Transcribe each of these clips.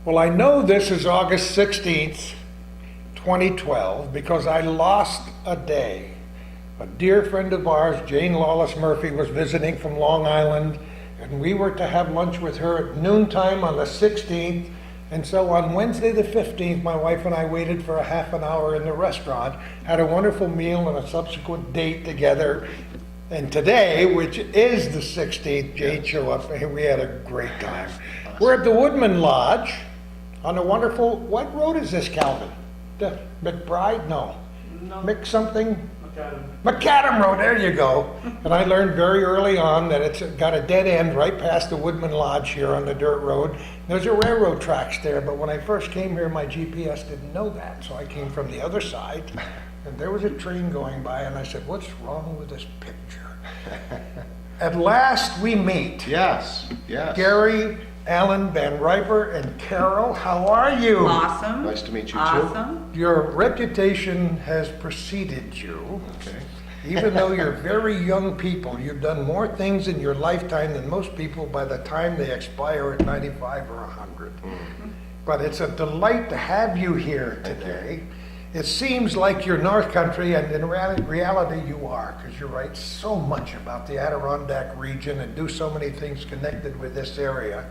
Well, I know this is August 16th, 2012, because I lost a day. A dear friend of ours, Jane Lawless Murphy, was visiting from Long Island, and we were to have lunch with her at noontime on the 16th. And so on Wednesday the 15th, my wife and I waited for a half an hour in the restaurant, had a wonderful meal and a subsequent date together. And today, which is the 16th, Jane showed up and we had a great time. We're at the Woodman Lodge on a wonderful, what road is this, Calvin? The McBride? No. Mick something? Macadam Road, there you go. And I learned very early on that it's got a dead end right past the Woodman Lodge here on the dirt road. There's a railroad tracks there, but when I first came here, my GPS didn't know that, so I came from the other side, and there was a train going by, and I said, what's wrong with this picture? At last we meet. Yes, yes. Gary Allen VanRiper and Carol, how are you? Awesome. Nice to meet you too. Awesome. Your reputation has preceded you. Okay. Even though you're very young people, you've done more things in your lifetime than most people by the time they expire at 95 or 100. Mm-hmm. But it's a delight to have you here today. It seems like you're North Country, and in reality you are, because you write so much about the Adirondack region and do so many things connected with this area.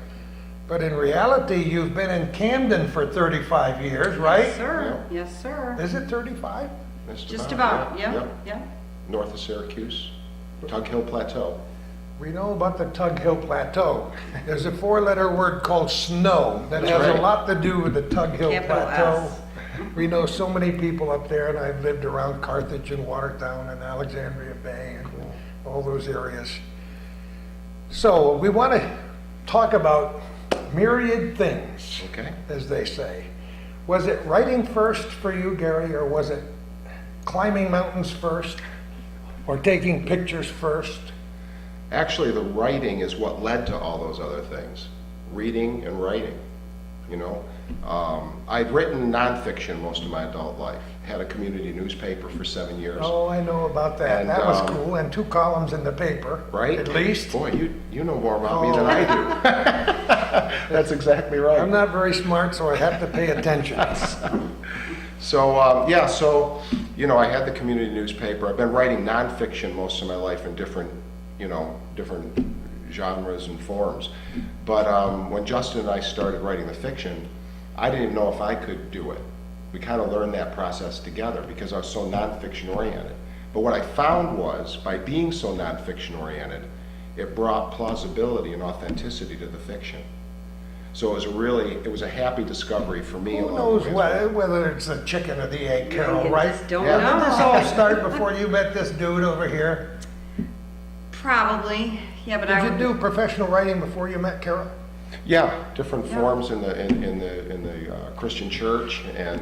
But in reality, you've been in Camden for 35 years, right? Yes, sir. Yeah. Yes, sir. Is it 35? Just about. Yeah. Yep. Yeah. North of Syracuse, Tug Hill Plateau. We know about the Tug Hill Plateau. There's a four-letter word called snow that That's has right. a lot to do with the Tug Hill Capital Plateau. S. We know so many people up there, and I've lived around Carthage and Watertown and Alexandria Bay and all those areas. So we want to talk about myriad things, Okay. as they say. Was it writing first for you, Gary, or was it climbing mountains first, or taking pictures first? Actually, the writing is what led to all those other things. Reading and writing, you know. I'd written nonfiction most of my adult life. Had a community newspaper for 7 years. Oh, I know about that. And, that was cool. And 2 columns in the paper, Right? at least. Boy, you know more about me than I do. That's exactly right. I'm not very smart, so I have to pay attention. So, yeah, so, you know, I had the community newspaper. I've been writing nonfiction most of my life in different, you know, different genres and forms. But when Justin and I started writing the fiction, I didn't even know if I could do it. We kind of learned that process together because I was so nonfiction oriented. But what I found was, by being so nonfiction oriented, it brought plausibility and authenticity to the fiction. So it was a happy discovery for me. Who along knows the way. whether it's the chicken or the egg, Carol, You right? just don't Yeah. Did this know. all start before you met this dude over here? Probably. Yeah, but I Did you would. do professional writing before you met Carol? Yeah, different Yeah. forms in the Christian church and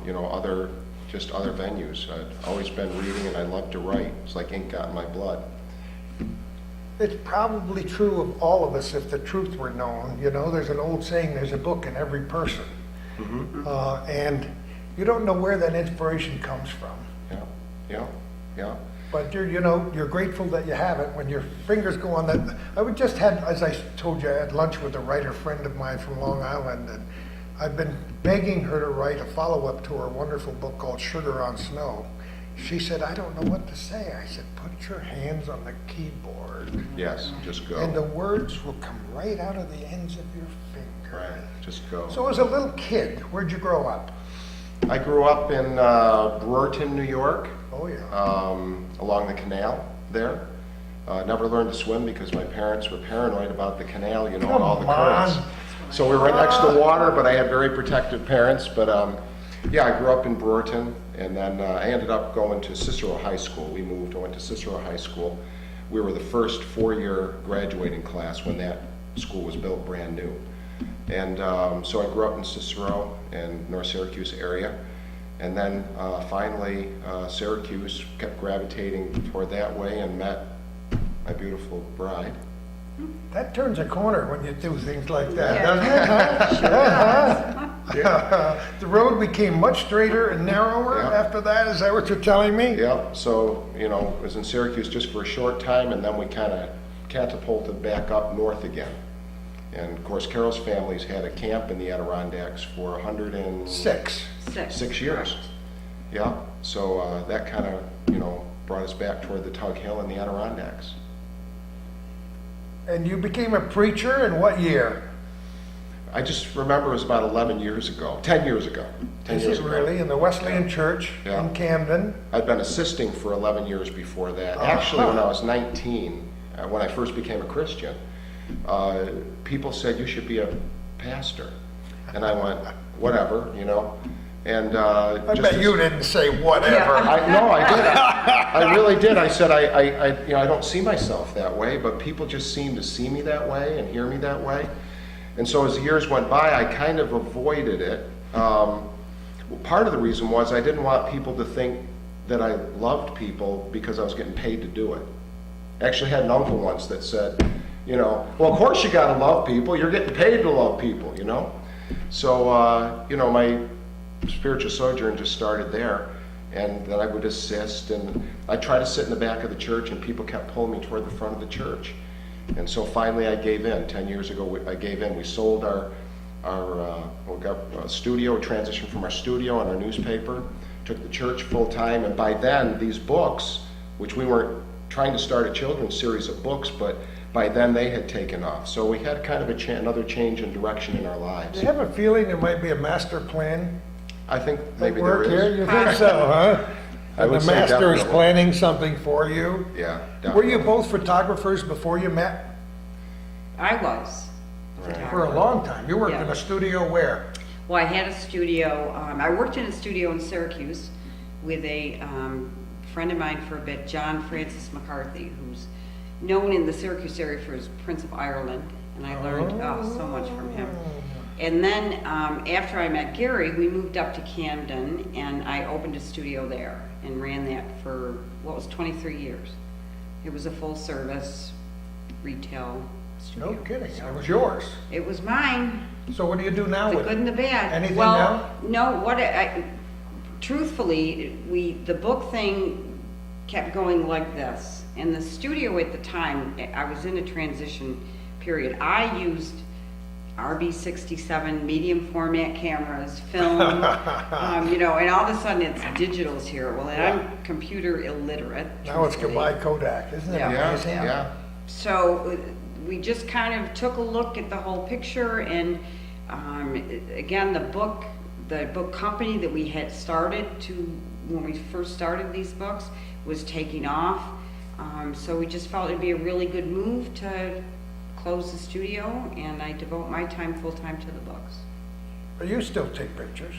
you know, other venues. I've always been reading and I love to write. It's like ink got in my blood. It's probably true of all of us if the truth were known. You know, there's an old saying, there's a book in every person. Mm-hmm. And you don't know where that inspiration comes from. Yeah, yeah, yeah. But you're grateful that you have it. When your fingers go on that, I just had, as I told you, I had lunch with a writer friend of mine from Long Island, and I've been begging her to write a follow-up to her wonderful book called Sugar on Snow. She said, I don't know what to say. I said, put your hands on the keyboard, Yes, just go. and the words will come right out of the ends of your finger. Right, just go. So as a little kid, where'd you grow up? I grew up in Brewerton, New York, Oh, yeah. along the canal there. Never learned to swim because my parents were paranoid about the canal, you know, and all the Come on. currents. So we were right next to water, but I had very protective parents. But yeah, I grew up in Brewerton, and then I ended up going to Cicero High School. We moved, I went to Cicero High School. We were the first 4-year graduating class when that school was built brand new. And so I grew up in Cicero and North Syracuse area. And then finally, Syracuse kept gravitating toward that way and met my beautiful bride. That turns a corner when you do things like that, Yeah. doesn't it? Sure does. The road became much straighter and narrower Yeah. after that, is that what you're telling me? Yeah, so, you know, I was in Syracuse just for a short time, and then we kind of catapulted back up north again. And of course, Carol's family's had a camp in the Adirondacks for 106 Six. years. Yeah, so that kind of, brought us back toward the Tug Hill and the Adirondacks. And you became a preacher in what year? I just remember it was about 11 years ago, 10 years ago. 10 Is years it ago. really? In the Wesleyan Church Yeah. in Camden? I'd been assisting for 11 years before that. Uh-huh. Actually, when I was 19, when I first became a Christian, people said, you should be a pastor. And I went, whatever, And I bet you didn't say whatever. No, I did. I really did. I said, I don't see myself that way, but people just seem to see me that way and hear me that way. And so as the years went by, I kind of avoided it. Part of the reason was I didn't want people to think that I loved people because I was getting paid to do it. I actually had an uncle once that said, well, of course you got to love people. You're getting paid to love people, So, my spiritual sojourn just started there, and then I would assist, and I tried to sit in the back of the church, and people kept pulling me toward the front of the church. And so finally I gave in. 10 years ago I gave in. We sold we got a studio, a transition from our studio and our newspaper, took the church full time, and by then these books, which we weren't trying to start a children's series of books, but by then they had taken off. So we had kind of another change in direction in our lives. Do you have a feeling there might be a master plan I think at maybe work there here? is. You think so, huh? I And would the say master is definitely. planning something for you? Yeah, Were you definitely. both photographers before you met? I was. Right. For a long time. You worked in Yeah. a studio where? Well, I had a studio, I worked in a studio in Syracuse with a friend of mine for a bit, John Francis McCarthy, who's known in the Syracuse area for his Prince of Ireland, and I learned so much from him. And then after I met Gary, we moved up to Camden, and I opened a studio there and ran that for, 23 years. It was a full-service retail studio. No kidding, it was yours. It was mine. So what do you do now The with good it? and the bad. Anything well, no. Truthfully, the book thing kept going like this. And the studio at the time, I was in a transition period. I used RB67 medium format cameras, film, and all of a sudden it's digital's here. Well, and I'm computer illiterate. Now it's truthfully. goodbye Kodak, isn't it? Yeah. amazing? Yeah. So we just kind of took a look at the whole picture, and again, the book company that we had started when we first started these books was taking off. So we just felt it'd be a really good move to close the studio, and I devote my time full-time to the books. But you still take pictures.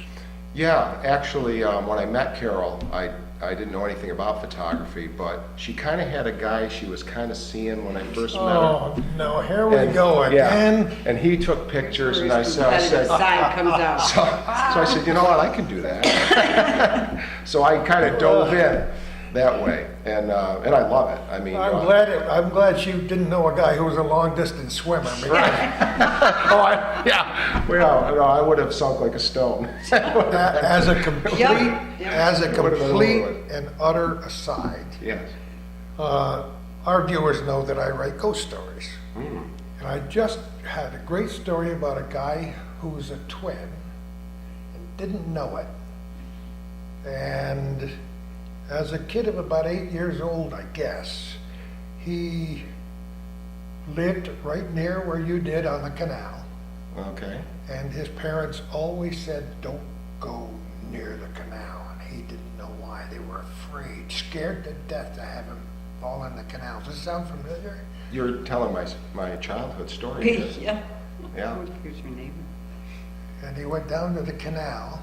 Yeah, actually, when I met Carol, I didn't know anything about photography, but she kind of had a guy she was kind of seeing when I first met her. Oh, no, here we And- go yeah, again. and he took pictures, and I His said, competitive side comes out. so I said, you know what, I can do that. So I kind of dove in that way, and I love it. I mean, I'm glad she didn't know a guy who was a long-distance swimmer. Well, I would have sunk like a stone. As a complete, Yep. as a Would've been complete over it. and utter aside, Yes. our viewers know that I write ghost stories. Mm. And I just had a great story about a guy who was a twin and didn't know it. And as a kid of about 8 years old, I guess, he lived right near where you did on the canal. Okay. And his parents always said, don't go near the canal. And he didn't know why. They were afraid, scared to death to have him fall in the canal. Does this sound familiar? You're telling my childhood story. Yes. Yeah. Yeah. Here's your neighbor. And he went down to the canal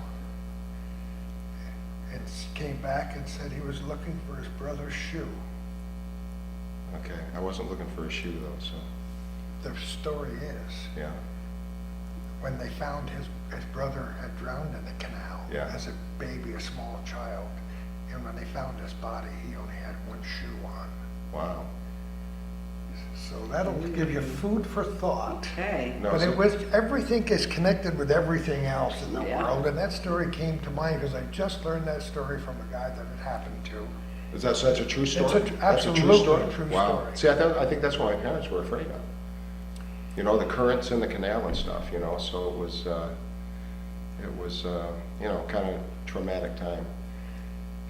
and came back and said he was looking for his brother's shoe. Okay. I wasn't looking for a shoe though, so The story is, yeah. when they found his brother had drowned in the canal Yeah. as a baby, a small child, and when they found his body, he only had one shoe on. Wow. So that'll give you food for thought. Okay. No, But so- it was, everything is connected with everything else in the Yeah. world, and that story came to mind because I just learned that story from a guy that it happened to. Is that such a true story? It's That's absolutely a true Wow. story. See, I think that's what my parents were afraid of. you know, the currents in the canal and stuff, you know, so it was, you know, kind of traumatic time.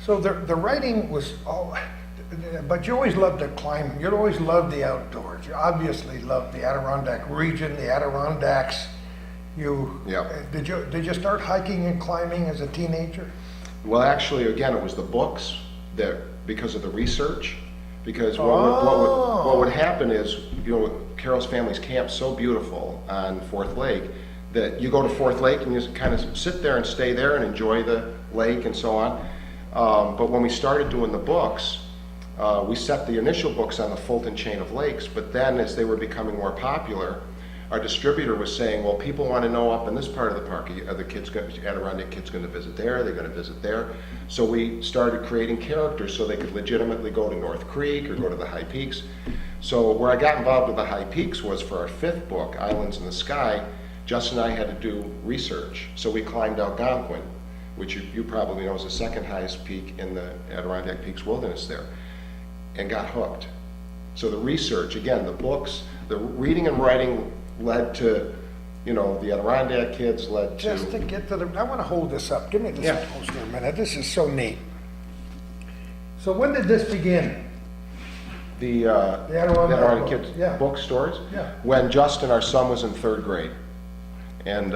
So the writing was all, but you always loved to climb, you always loved the outdoors. You obviously loved the Adirondack region, the Adirondacks. Yeah. Did you start hiking and climbing as a teenager? Well, actually, again, it was the books that, because of the research, because Oh. what would happen is, you know, Carol's family's camp's so beautiful on Fourth Lake that you go to Fourth Lake and you just kind of sit there and stay there and enjoy the lake and so on. But when we started doing the books, we set the initial books on the Fulton chain of lakes, but then as they were becoming more popular, our distributor was saying, well, people want to know up in this part of the park, are the kids, Adirondack kids going to visit there, they're going to visit there. So we started creating characters so they could legitimately go to North Creek or go to the high peaks. So where I got involved with the high peaks was for our 5th book, Islands in the Sky. Justin and I had to do research. So we climbed Algonquin, which you probably know is the 2nd highest peak in the Adirondack Peaks wilderness there, and got hooked. So the research, again, the books, the reading and writing led to, you know, the Adirondack Kids led to... Just to get to the, I want to hold this up. Give me this Yeah. poster a minute. This is so neat. So when did this begin? The Adirondack Kids books, yeah. bookstores. Yeah. When Justin, our son, was in 3rd grade. And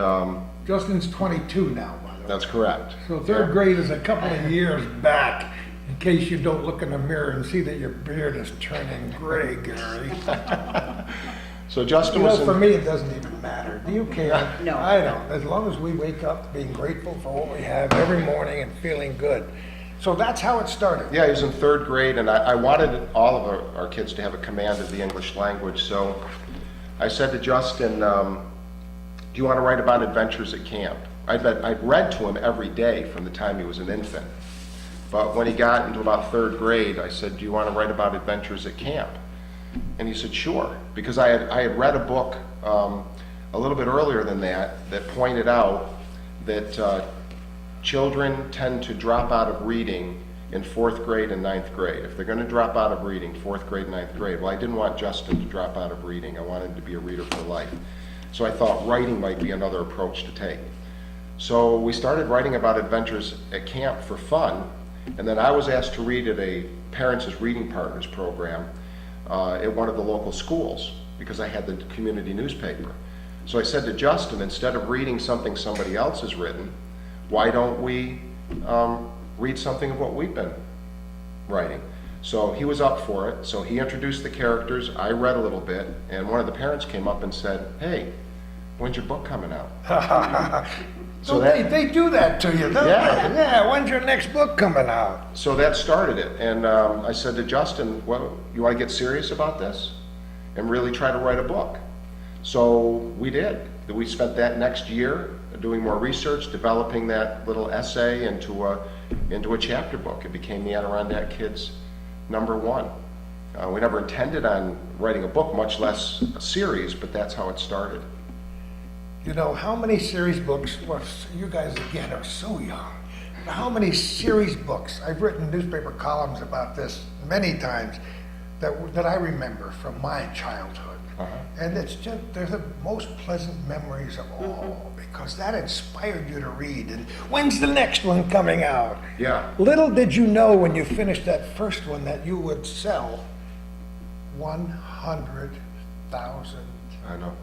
Justin's 22 now, by the way. that's correct. So 3rd grade is a couple of years back, in case you don't look in the mirror and see that your beard is turning gray, Gary. So Justin You was know, for in, me, it doesn't even matter. Do you care? No. I don't. As long as we wake up being grateful for what we have every morning and feeling good. So that's how it started. yeah, he was in 3rd grade, and I wanted all of our kids to have a command of the English language. So I said to Justin, do you want to write about adventures at camp? I'd read to him every day from the time he was an infant. But when he got into about 3rd grade, I said, do you want to write about adventures at camp? And he said, sure, because I had read a book a little bit earlier than that pointed out that children tend to drop out of reading in 4th grade and 9th grade. If they're going to drop out of reading, 4th grade, 9th grade, well, I didn't want Justin to drop out of reading. I wanted him to be a reader for life. So I thought writing might be another approach to take. So we started writing about adventures at camp for fun, and then I was asked to read at a Parents as Reading Partners program at one of the local schools because I had the community newspaper. So I said to Justin, instead of reading something somebody else has written, why don't we read something of what we've been writing? So he was up for it. So he introduced the characters. I read a little bit, and one of the parents came up and said, hey, when's your book coming out? So they do that to you, don't Yeah. they? Yeah, when's your next book coming out? So that started it, and I said to Justin, well, you want to get serious about this and really try to write a book? So we did. We spent that next year doing more research, developing that little essay into a chapter book. It became the Adirondack Kids #1. We never intended on writing a book, much less a series, but that's how it started. You know, how many series books, well, you guys again are so young, how many series books, I've written newspaper columns about this many times, that I remember from my childhood. And it's just, they're the most pleasant memories of all, because that inspired you to read. And when's the next one coming out? Yeah. Little did you know when you finished that first one that you would sell 100,000. I know.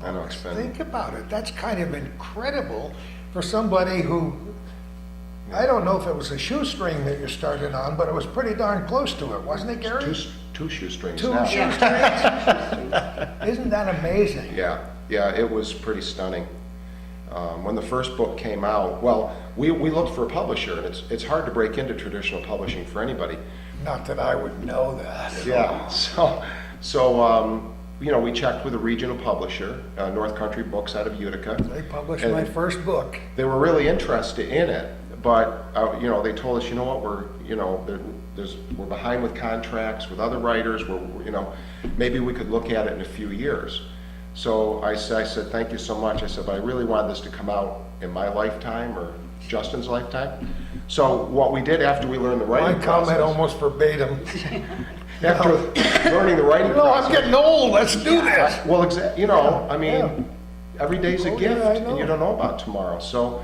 I know, expensive. Think about it. That's kind of incredible for somebody who, I don't know if it was a shoestring that you started on, but it was pretty darn close to it, wasn't it, Gary? Two shoestrings Two now. shoestrings? Isn't that amazing? Yeah, it was pretty stunning. When the first book came out, well, we looked for a publisher, and it's hard to break into traditional publishing for anybody. Not that I would know that. Yeah, you know, we checked with a regional publisher, North Country Books out of Utica. They published And my first book. They were really interested in it, but you know, they told us, you know what, we're behind with contracts with other writers. You know, maybe we could look at it in a few years. So I said, thank you so much. I said, but I really wanted this to come out in my lifetime or Justin's lifetime. So what we did after we learned the writing My comment process, almost verbatim. after learning the writing No, I'm process. getting old, let's do this. Well, you know, I Yeah. mean, every day's a Oh, gift, yeah, I and you know. don't know about tomorrow. So,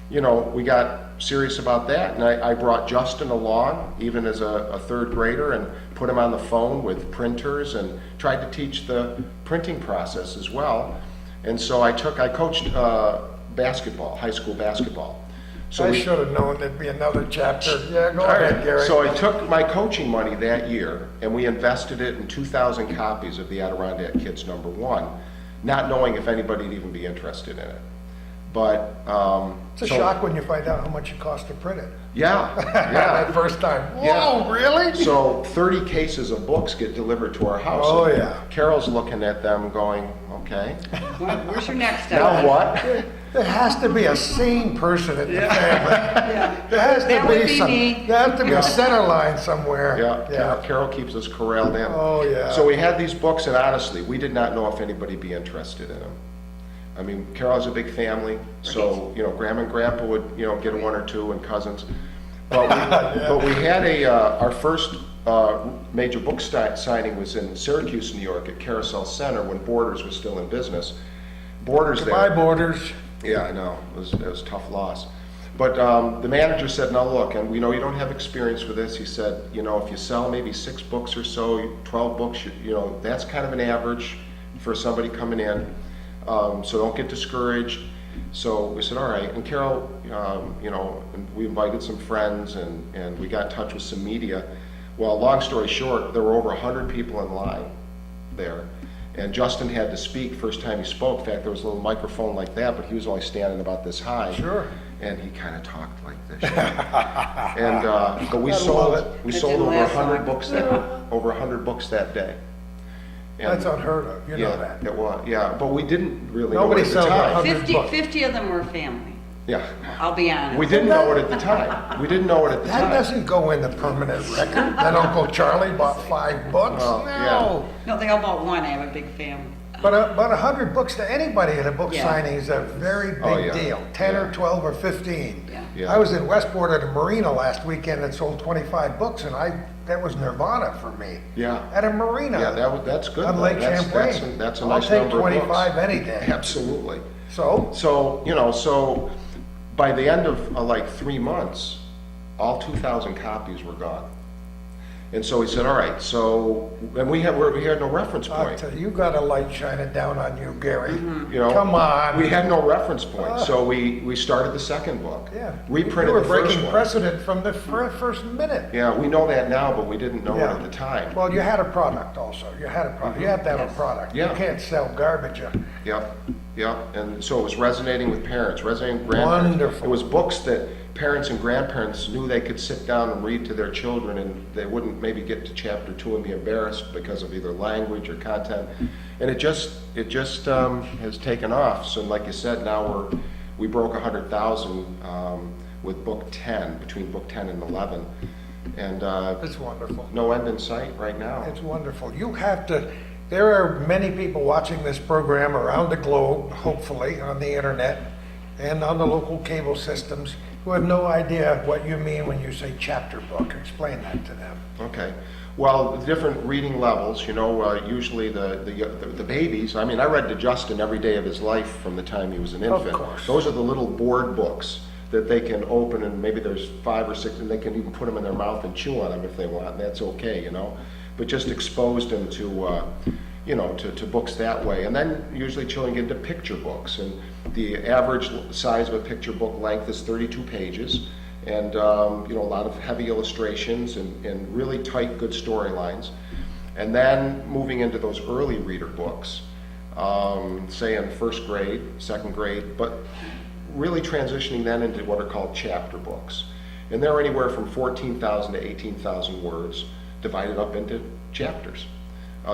you know, we got serious about that, and I brought Justin along, even as a third grader, and put him on the phone with printers and tried to teach the printing process as well. And so I coached basketball, high school basketball. So I we- should have known there'd be another chapter. Yeah, go All right. ahead, Gary. So I took my coaching money that year and we invested it in 2,000 copies of the Adirondack Kids #1, not knowing if anybody'd even be interested in it. But It's a so- shock when you find out how much it costs to print it. Yeah, That yeah. first time. Yeah. Whoa, really? So 30 cases of books get delivered to our house. Oh, and yeah. Carol's looking at them going, okay, Where's your next step? now what? There has to be a sane person in the family. Yeah. There has to That would be be some, me. there has to be Yeah. a center line somewhere. Yeah, Carol keeps us corralled in. Oh, yeah. So we had these books, and honestly, we did not know if anybody'd be interested in them. I mean, Carol has a big family, so, you know, Grandma and Grandpa would, you know, get one or two, and cousins. But we had our first major book signing was in Syracuse, New York, at Carousel Center, when Borders was still in business. Borders Goodbye, there. Borders. Yeah, I know, it was a tough loss. But the manager said, now look, and we know you don't have experience with this, he said, you know, if you sell maybe 6 books or so, 12 books, you know, that's kind of an average for somebody coming in, so don't get discouraged. So we said, all right, and Carol, you know, and we invited some friends and we got in touch with some media. Well, long story short, there were over 100 people in line there. And Justin had to speak first time he spoke. In fact, there was a little microphone like that, but he was only standing about this high. Sure. And he kind of talked like this. And but we I sold love it. we That sold didn't over last 100 long. books over 100 books that day. And- That's unheard of, you know yeah, that. it was. Yeah, but we didn't really Nobody know it at the sells time. 100 books. 50 of them were family, Yeah, I'll be honest. we didn't know it at the time. We didn't know it at the That time. doesn't go in the permanent record, that Uncle Charlie bought 5 books? Oh, No. No, they all bought one, I have a big family. But 100 books to anybody at a book Yeah. signing is a very big Oh, yeah. deal. 10 or Yeah. 12 or 15. Yeah. Yeah. I was in Westport at a marina last weekend and sold 25 books, and that was nirvana for me. Yeah. At a marina. Yeah, that's good. On though. Lake That's- Champlain. That's a I'll nice take number of books. 25 any day. Absolutely. So, So, you know, so by the end of like 3 months, all 2,000 copies were gone. And so he said, all right, so, and we had no reference I'll point. tell you, you got a light shining down on you, Gary. You know, Come on. We had no reference point, so we started the second book. Yeah. Reprinted You were the first breaking one. precedent from the first minute. Yeah, we know that now, but we didn't know Yeah. it at the time. Well, you had a product also. You had a product. You have to have a Yes. product. Yeah. You can't sell garbage. Yep, yep, and so it was resonating with parents, resonating with grandparents. Wonderful. It was books that parents and grandparents knew they could sit down and read to their children, and they wouldn't maybe get to chapter 2 and be embarrassed because of either language or content. And it just has taken off. So like you said, now we broke 100,000 with book 10, between book 10 and 11. And It's wonderful. no end in sight right now. It's wonderful. You have to, there are many people watching this program around the globe, hopefully, on the internet and on the local cable systems, who have no idea what you mean when you say chapter book. Explain that to them. Okay. Well, the different reading levels, you know, usually the babies, I mean, I read to Justin every day of his life from the time he was an Of infant. course. Those are the little board books that they can open, and maybe there's 5 or 6, and they can even put them in their mouth and chew on them if they want, and that's okay, you know. But just exposed them to, you know, to books that way. And then usually children get into picture books, and the average size of a picture book length is 32 pages. And you know, a lot of heavy illustrations and really tight, good storylines. And then moving into those early reader books, say in first grade, second grade, but really transitioning then into what are called chapter books. And they're anywhere from 14,000 to 18,000 words, divided up into chapters.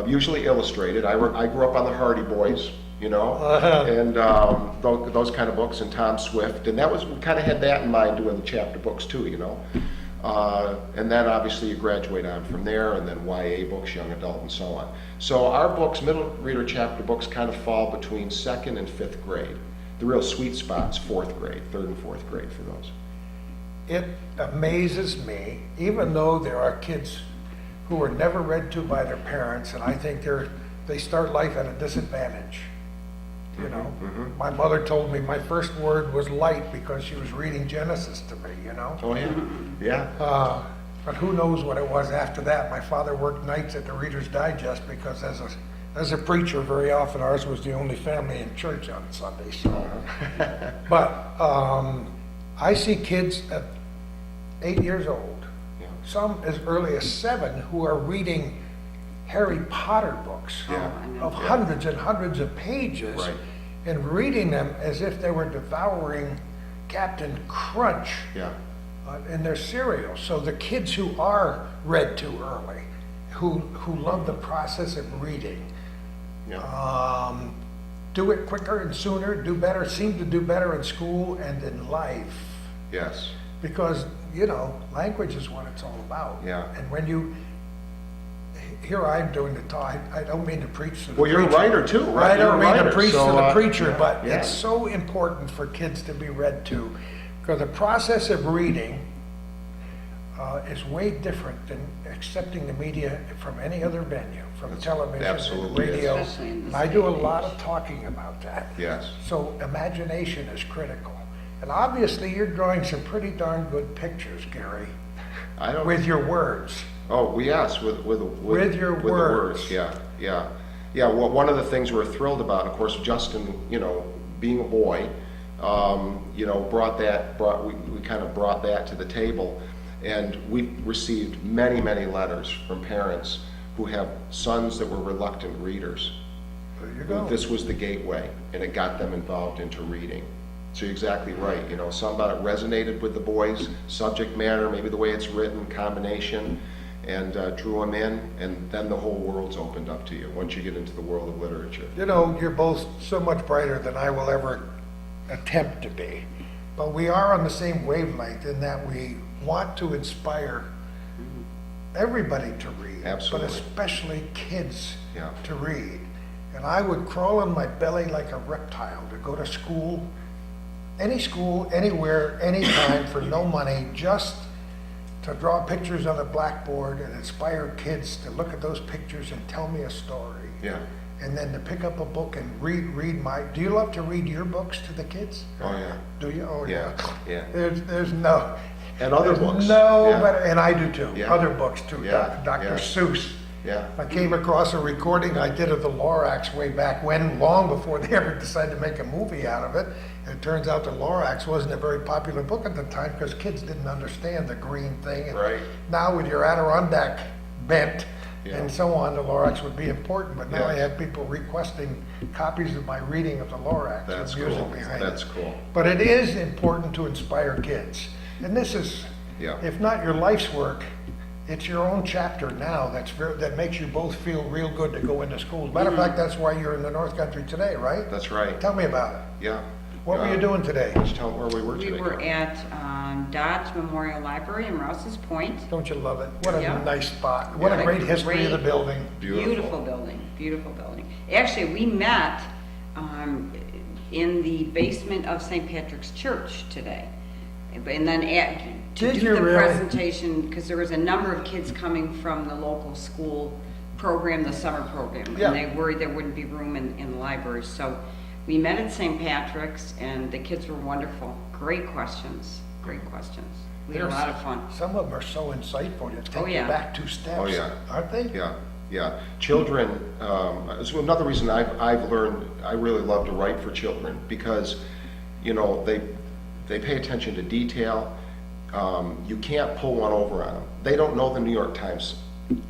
Usually illustrated. I grew up on the Hardy Boys, you know, and those kind of books, and Tom Swift, and that was, we kind of had that in mind doing the chapter books too, you know. And then obviously you graduate on from there, and then YA books, young adult, and so on. So our books, middle reader chapter books, kind of fall between 2nd and 5th grade. The real sweet spot's 4th grade, 3rd and 4th grade for those. It amazes me, even though there are kids who are never read to by their parents, and I think they start life at a disadvantage. You know, my mother told me my first word was light because she was reading Genesis to me, you know? Oh, yeah, yeah. But who knows what it was after that. My father worked nights at the Reader's Digest because as a preacher, very often ours was the only family in church on Sunday, so. But I see kids at 8 years old, Yeah. some as early as 7, who are reading Harry Potter books Yeah. I know. of hundreds and hundreds of pages, Right. and reading them as if they were devouring Captain Crunch Yeah, in their cereal. So the kids who are read to early, who love the process of reading, yeah, do it quicker and sooner, do better, seem to do better in school and in life. yes, Because, you know, language is what it's all about. Yeah. And when you, here I'm doing the talk, I don't mean to preach to the Well, you're a preacher. writer too, right? I don't You're a mean to writer, preach to so, the preacher, but yeah. it's so important for kids to be read to. Because the process of reading is way different than accepting the media from any other venue, from television and absolutely is. radio. Especially in this And I do a day and lot age. of talking about that. Yes. So imagination is critical. And obviously, you're drawing some pretty darn good pictures, Gary, I don't. with your words. Oh, well, yes, with your the words. Yeah, yeah, yeah. Well, one of the things we're thrilled about, of course, Justin, you know, being a boy, you know, we kind of brought that to the table, and we've received many letters from parents who have sons that were reluctant readers. There you go. This was the gateway, and it got them involved into reading. So you're exactly right. You know, some about it resonated with the boys, subject matter, maybe the way it's written, combination, and drew them in, and then the whole world's opened up to you once you get into the world of literature. You know, you're both so much brighter than I will ever attempt to be. But we are on the same wavelength in that we want to inspire everybody to read. Absolutely. But especially kids Yeah. to read. And I would crawl on my belly like a reptile to go to school, anywhere, anytime, for no money, just to draw pictures on a blackboard and inspire kids to look at those pictures and tell me a story. Yeah. And then to pick up a book and read my, do you love to read your books to the kids? Oh, yeah. Do you? Oh, Yeah, yeah. There's no. And other there's books. No, Yeah. but, and I do too. Yeah. Other books too. Yeah, Dr. yeah. Seuss. Yeah. I came across a recording I did of the Lorax way back when, long before they ever decided to make a movie out of it. And it turns out the Lorax wasn't a very popular book at the time because kids didn't understand the green thing. And Right. now with your Adirondack bent Yeah. and so on, the Lorax would be important. But now I Yes. have people requesting copies of my reading of the Lorax. That's with music cool. behind That's it. cool. But it is important to inspire kids. And this is, Yeah. if not your life's work, it's your own chapter now that makes you both feel real good to go into school. Matter of fact, that's why you're in the North Country today, right? That's right. Tell me about it. Yeah. What were you doing today? Just tell them where we were today. We were Carol. at Dodge Memorial Library in Rouse's Point. Don't you love it? What a Yeah. nice spot. What Yeah. a great history of the building. Beautiful. building, beautiful building. Actually, we met in the basement of St. Patrick's Church today. And then to Did do you the really? presentation, because there was a number of kids coming from the local school program, the summer program. Yeah. And they worried there wouldn't be room in the library. So we met at St. Patrick's and the kids were wonderful. Great questions, great questions. We had a lot of fun. Some of them are so insightful, you take Oh, you yeah. back 2 steps. Oh, yeah. Aren't they? Yeah, yeah. Children, so another reason I've learned, I really love to write for children because, you know, they pay attention to detail. You can't pull one over on them. They don't know the New York Times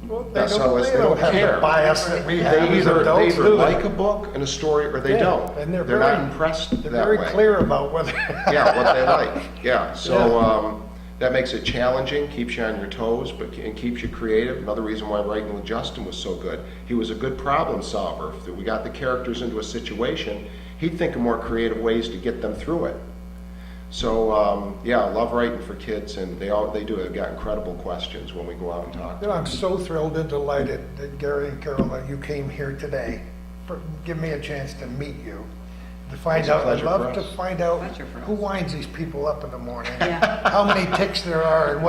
Well, they bestsellers. don't, They don't have care. the bias that we have They as either adults, do they? like a book and a story or they Yeah, don't. and they're not very- impressed They're that very way. clear about whether. Yeah, what they like. Yeah, so Yeah. that makes it challenging, keeps you on your toes, and keeps you creative. Another reason why writing with Justin was so good. He was a good problem solver. If we got the characters into a situation, he'd think of more creative ways to get them through it. So yeah, I love writing for kids, and they do. They've got incredible questions when we go out and talk to You know, them. I'm so thrilled and delighted that Gary and Carol, that you came here today. Give me a chance to meet you, to find It's a out. I'd pleasure love for to us. find out Pleasure for who us. winds these people up in the morning, Yeah. how many ticks there are, and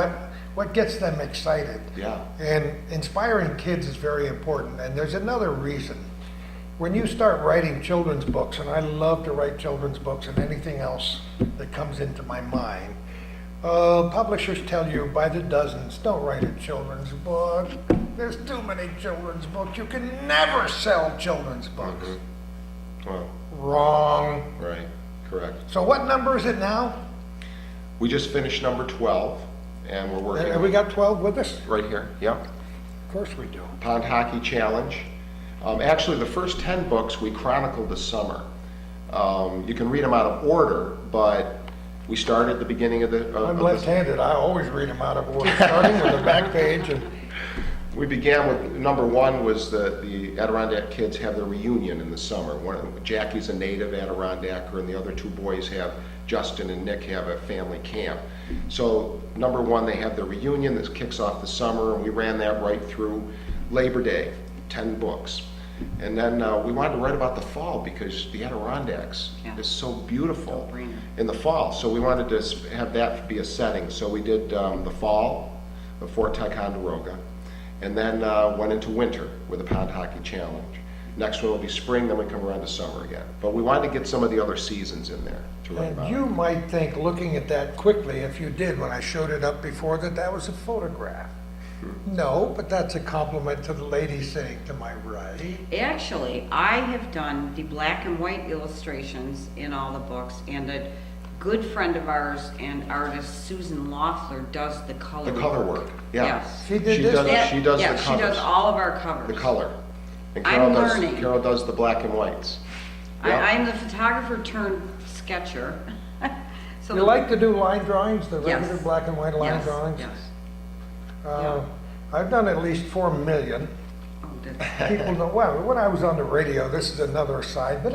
what gets them excited. Yeah. And inspiring kids is very important. And there's another reason. When you start writing children's books, and I love to write children's books and anything else that comes into my mind, publishers tell you by the dozens, don't write a children's book. There's too many children's books. You can never sell children's books. Well, Wrong. right, correct. So what number is it now? We just finished number 12, and we're working. Have we got 12 with us? Right here, yep. Of course we do. Pond Hockey Challenge. Actually, the first 10 books we chronicled this summer. You can read them out of order, but we started at the beginning of the... I'm left-handed. I always read them out of order, starting with the back page. And We began with, number 1 was the Adirondack Kids have their reunion in the summer. Jackie's a native Adirondacker, and the other 2 boys Justin and Nick have a family camp. So number 1, they have their reunion. This kicks off the summer, and we ran that right through Labor Day, 10 books. And then we wanted to write about the fall because the Adirondacks is so beautiful in the fall. So we wanted to have that be a setting. So we did the fall of Fort Ticonderoga, and then went into winter with the Pond Hockey Challenge. Next one will be spring, then we come around to summer again. But we wanted to get some of the other seasons in there to write about. and you might think, looking at that quickly, if you did when I showed it up before, that was a photograph. No, but that's a compliment to the lady sitting to my right. Actually, I have done the black and white illustrations in all the books, and a good friend of ours and artist, Susan Loeffler, does the color The color work, yeah. Yes. She did this? She does Yeah, the she covers. does all of our covers. The color. And I'm learning. Carol does the black and whites. Yeah. I'm the photographer turned sketcher. So You like to do line drawings, the Yes. regular black and white line Yes, drawings? yes. I've done at least 4 million. Oh, did- People know, well, when I was on the radio, this is another aside, but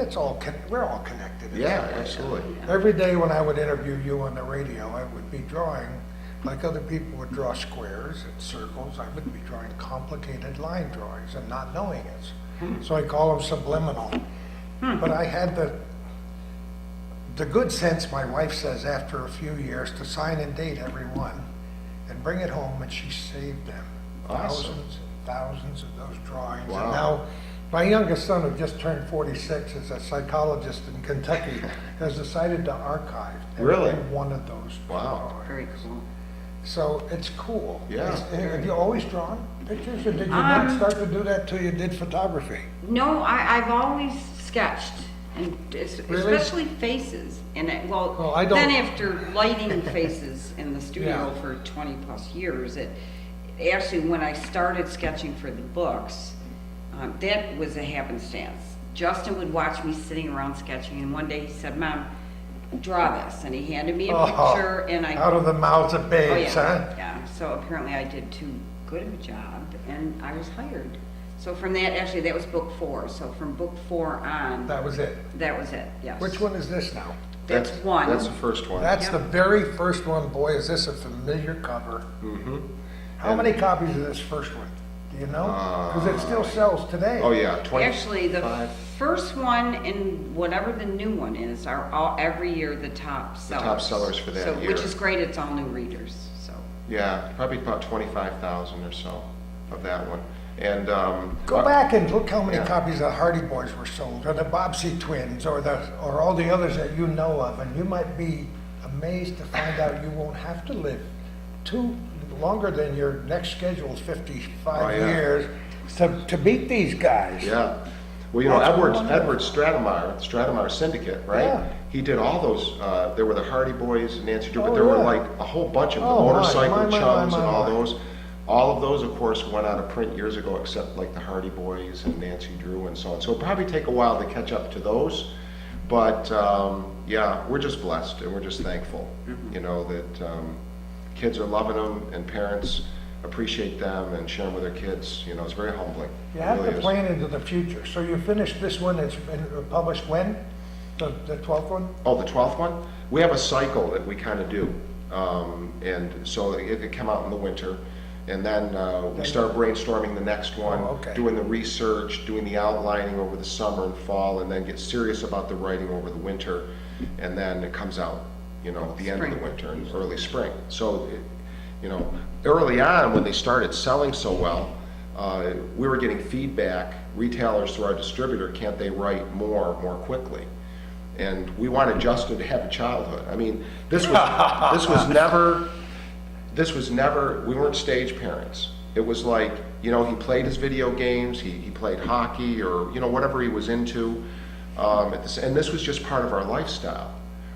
we're all connected. in Yeah, some way. absolutely. Every day when I would interview you on the radio, I would be drawing, like other people would draw squares and circles, I would be drawing complicated line drawings and not knowing it. So I call them subliminal. But I had the good sense, my wife says, after a few years, to sign and date every one and bring it home, and she saved them. Awesome. Thousands and thousands of those drawings. Wow. And now, my youngest son, who just turned 46, is a psychologist in Kentucky, has decided to archive Really? every one of those Wow. drawings. Very cool. So it's cool. Yeah. Have you always drawn pictures, or did you not start to do that till you did photography? No, I've always sketched, and Really? especially faces. And Well, I don't- then after lighting faces in the studio Yeah. for 20 plus years, actually when I started sketching for the books, that was a happenstance. Justin would watch me sitting around sketching, and one day he said, "Mom, draw this," and he handed me a picture, and I Out of the mouths of oh babes, huh? yeah. So apparently I did too good of a job, and I was hired. So from that, actually, that was book 4. So from book 4 on, That was it. that was it, yes. Which one is this now? That's one. That's the first one. That's Yep. the very first one. Boy, is this a familiar cover. Mm-hmm. How many copies of this first one? Do you know? Because it still sells today. Oh, yeah, 25. Actually, the first one and whatever the new one is are all, every year, the top sellers. top sellers for that So, year. which is great, it's all new readers, so. Yeah, probably about 25,000 or so of that one. And Go back and look how many Yeah. copies of Hardy Boys were sold, or the Bobbsey Twins, or all the others that you know of, and you might be amazed to find out you won't have to live too longer than your next scheduled 55 Oh, yeah. years to beat these guys. Yeah. Well, you know, That's Edward wonderful. Stratemeyer Syndicate, right? Yeah. He did all those, there were the Hardy Boys, Nancy Drew, but Oh, there were yeah. like a whole bunch of the Oh, my, motorcycle my, chums and my. all those. All of those, of course, went out of print years ago, except like the Hardy Boys and Nancy Drew and so on. So it'll probably take a while to catch up to those. But, yeah, we're just blessed and we're just thankful, you know, that kids are loving them and parents appreciate them and share them with their kids. You know, it's very humbling. You It have really to is. plan into the future. So you finished this one, it's been published when? The 12th one? Oh, the 12th one? We have a cycle that we kind of do. And so it could come out in the winter. And then we start brainstorming the next one, Oh, okay. doing the research, doing the outlining over the summer and fall, and then get serious about the writing over the winter. And then it comes out, you know, at the end of the Spring. winter and early spring. So, you know, early on, when they started selling so well, we were getting feedback, retailers through our distributor, can't they write more quickly? And we wanted Justin to have a childhood. I mean, this was never, we weren't stage parents. It was like, you know, he played his video games, he played hockey, or, you know, whatever he was into. And this was just part of our lifestyle.